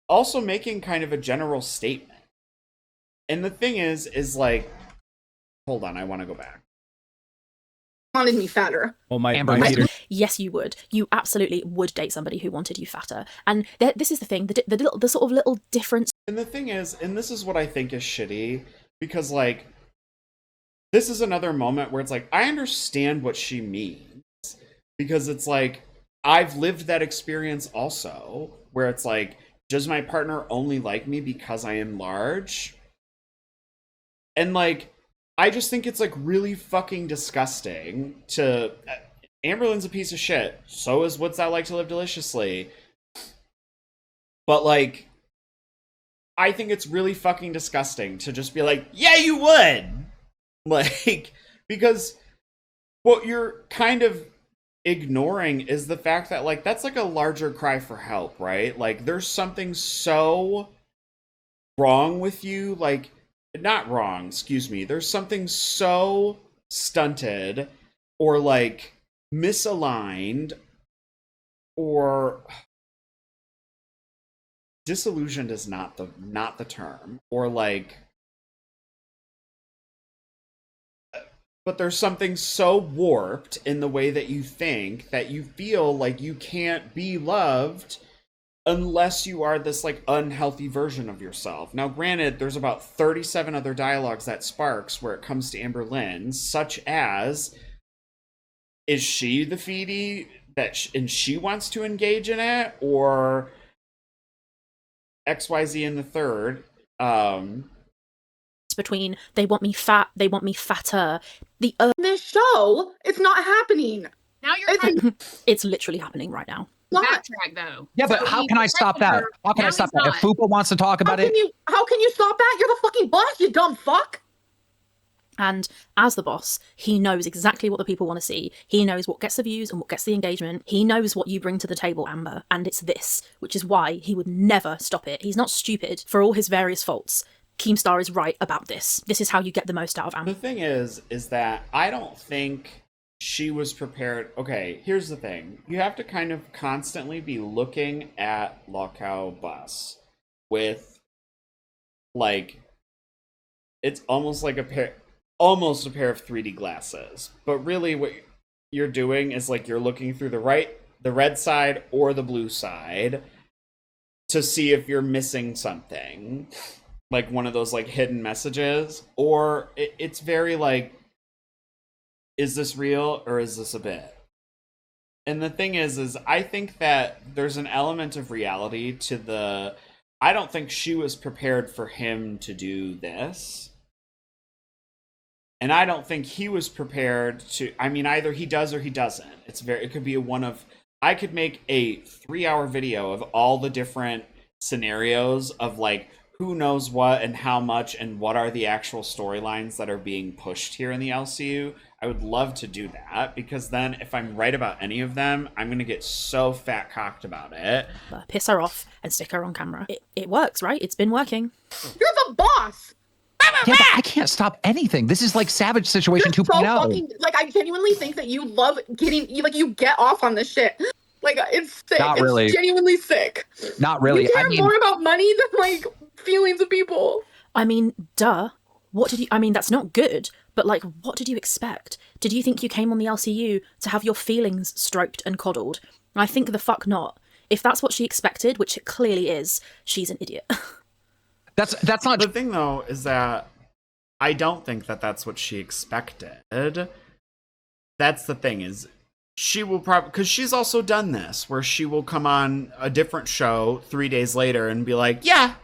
also making kind of a general statement. And the thing is like, hold on, I want to go back. Wanted me fatter. well, my Amber, leader, Yes, you would. You absolutely would date somebody who wanted you fatter. And this is the thing, the sort of little difference And the thing is, and this is what I think is shitty, because like, this is another moment where it's like, I understand what she means, because it's like, I've lived that experience also, where it's like, does my partner only like me because I am large? And like, I just think it's like really fucking disgusting to. Amberlynn's a piece of shit. So is What's That Like to Live Deliciously. But like, I think it's really fucking disgusting to just be like, yeah, you would. Like, because what you're kind of ignoring is the fact that like, that's like a larger cry for help, right? Like, there's something so wrong with you, like, not wrong, excuse me. There's something so stunted or like misaligned or disillusioned is not the term, or like, but there's something so warped in the way that you think that you feel like you can't be loved unless you are this like unhealthy version of yourself. Now granted, there's about 37 other dialogues that sparks where it comes to Amberlynn, such as, is she the feedy and she wants to engage in it, or XYZ in the third. between they want me fat, they want me fatter. The This show, it's not happening. Now you're It's trying to it's literally happening right now. not. backtrack though. Yeah, but So how he can I stop protected that? her, How can now I stop he's that? If not. Fupa wants to talk about it, How can you stop that? You're the fucking boss, you dumb fuck. And as the boss, he knows exactly what the people want to see. He knows what gets the views and what gets the engagement. He knows what you bring to the table, Amber. And it's this, which is why he would never stop it. He's not stupid for all his various faults. Keemstar is right about this. This is how you get the most out of Amber. The thing is that I don't think she was prepared. Okay, here's the thing. You have to kind of constantly be looking at Lockow Bus with, like, it's almost like a pair of 3D glasses. But really what you're doing is like you're looking through the red side or the blue side to see if you're missing something. Like one of those like hidden messages, or it's very like, is this real or is this a bit? And the thing is I think that there's an element of reality to I don't think she was prepared for him to do this. And I don't think he was prepared to, I mean, either he does or he doesn't. It could be I could make a 3-hour video of all the different scenarios of like, who knows what and how much and what are the actual storylines that are being pushed here in the LCU. I would love to do that, because then if I'm right about any of them, I'm going to get so fat cocked about it. Piss her off and stick her on camera. It works, right? It's been working. You're the boss. yeah, but I can't stop anything. This is like Savage Situation You're 2.0. so fucking, like, I genuinely think that you love you get off on this shit. Like, it's sick. Not really. It's genuinely sick. Not really. You care I mean, more about money than, like, feelings of people. I mean, duh. That's not good, but like, what did you expect? Did you think you came on the LCU to have your feelings stroked and coddled? I think the fuck not. If that's what she expected, which it clearly is, she's an idiot. that's not The thing though is that I don't think that that's what she expected. That's the thing, is she will probably, because she's also done this, where she will come on a different show 3 days later and be like, yeah,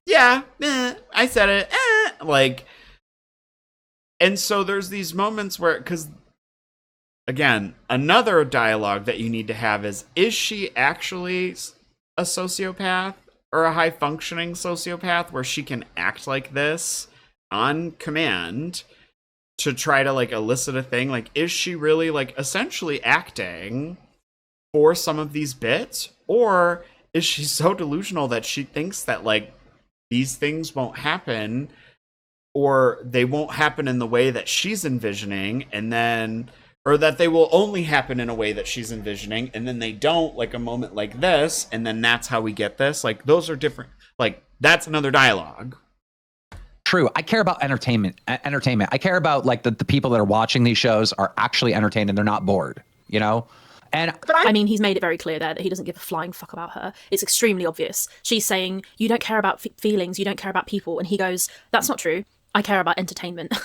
I said it, like, and so there's these moments where, because again, another dialogue that you need to have is she actually a sociopath or a high functioning sociopath where she can act like this on command to try to like elicit a thing? Like, is she really like essentially acting for some of these bits, or is she so delusional that she thinks that like these things won't happen, or they won't happen in the way that she's envisioning, and then, or that they will only happen in a way that she's envisioning, and then they don't, like a moment like this, and then that's how we get this? Like, those are different. Like, that's another dialogue. True. I care about entertainment. I care about like the people that are watching these shows are actually entertained and they're not bored, you know? And I mean, he's made it very clear there that he doesn't give a flying fuck about her. It's extremely obvious. She's saying, you don't care about feelings, you don't care about people. And he goes, that's not true. I care about entertainment.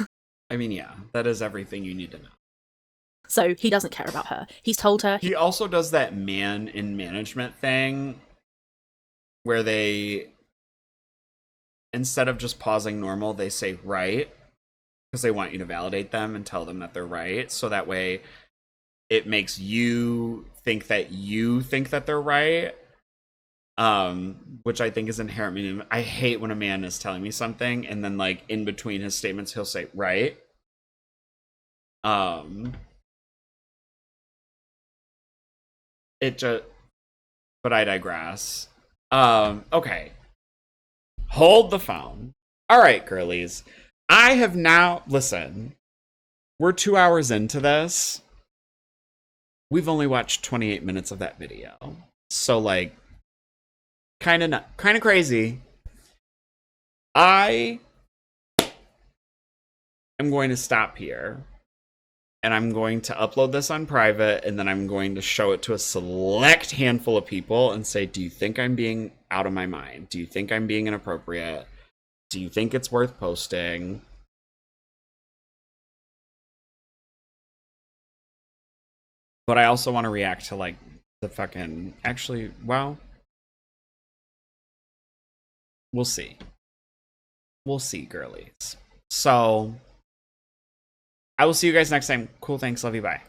I mean, yeah, that is everything you need to know. So he doesn't care about her. He's told her. He also does that man in management thing where they, instead of just pausing normal, they say right, because they want you to validate them and tell them that they're right. So that way it makes you think that they're right. Which I think is inherent. I hate when a man is telling me something and then like in between his statements he'll say right. But I digress. Okay. Hold the phone. All right, girlies. I have now, listen, we're 2 hours into this. We've only watched 28 minutes of that video. So like, kind of crazy. I am going to stop here. And I'm going to upload this on private, and then I'm going to show it to a select handful of people and say, do you think I'm being out of my mind? Do you think I'm being inappropriate? Do you think it's worth posting? But I also want to react to, like, the fucking... Actually, well... We'll see. We'll see, girlies. So... I will see you guys next time. Cool, thanks, love you, bye.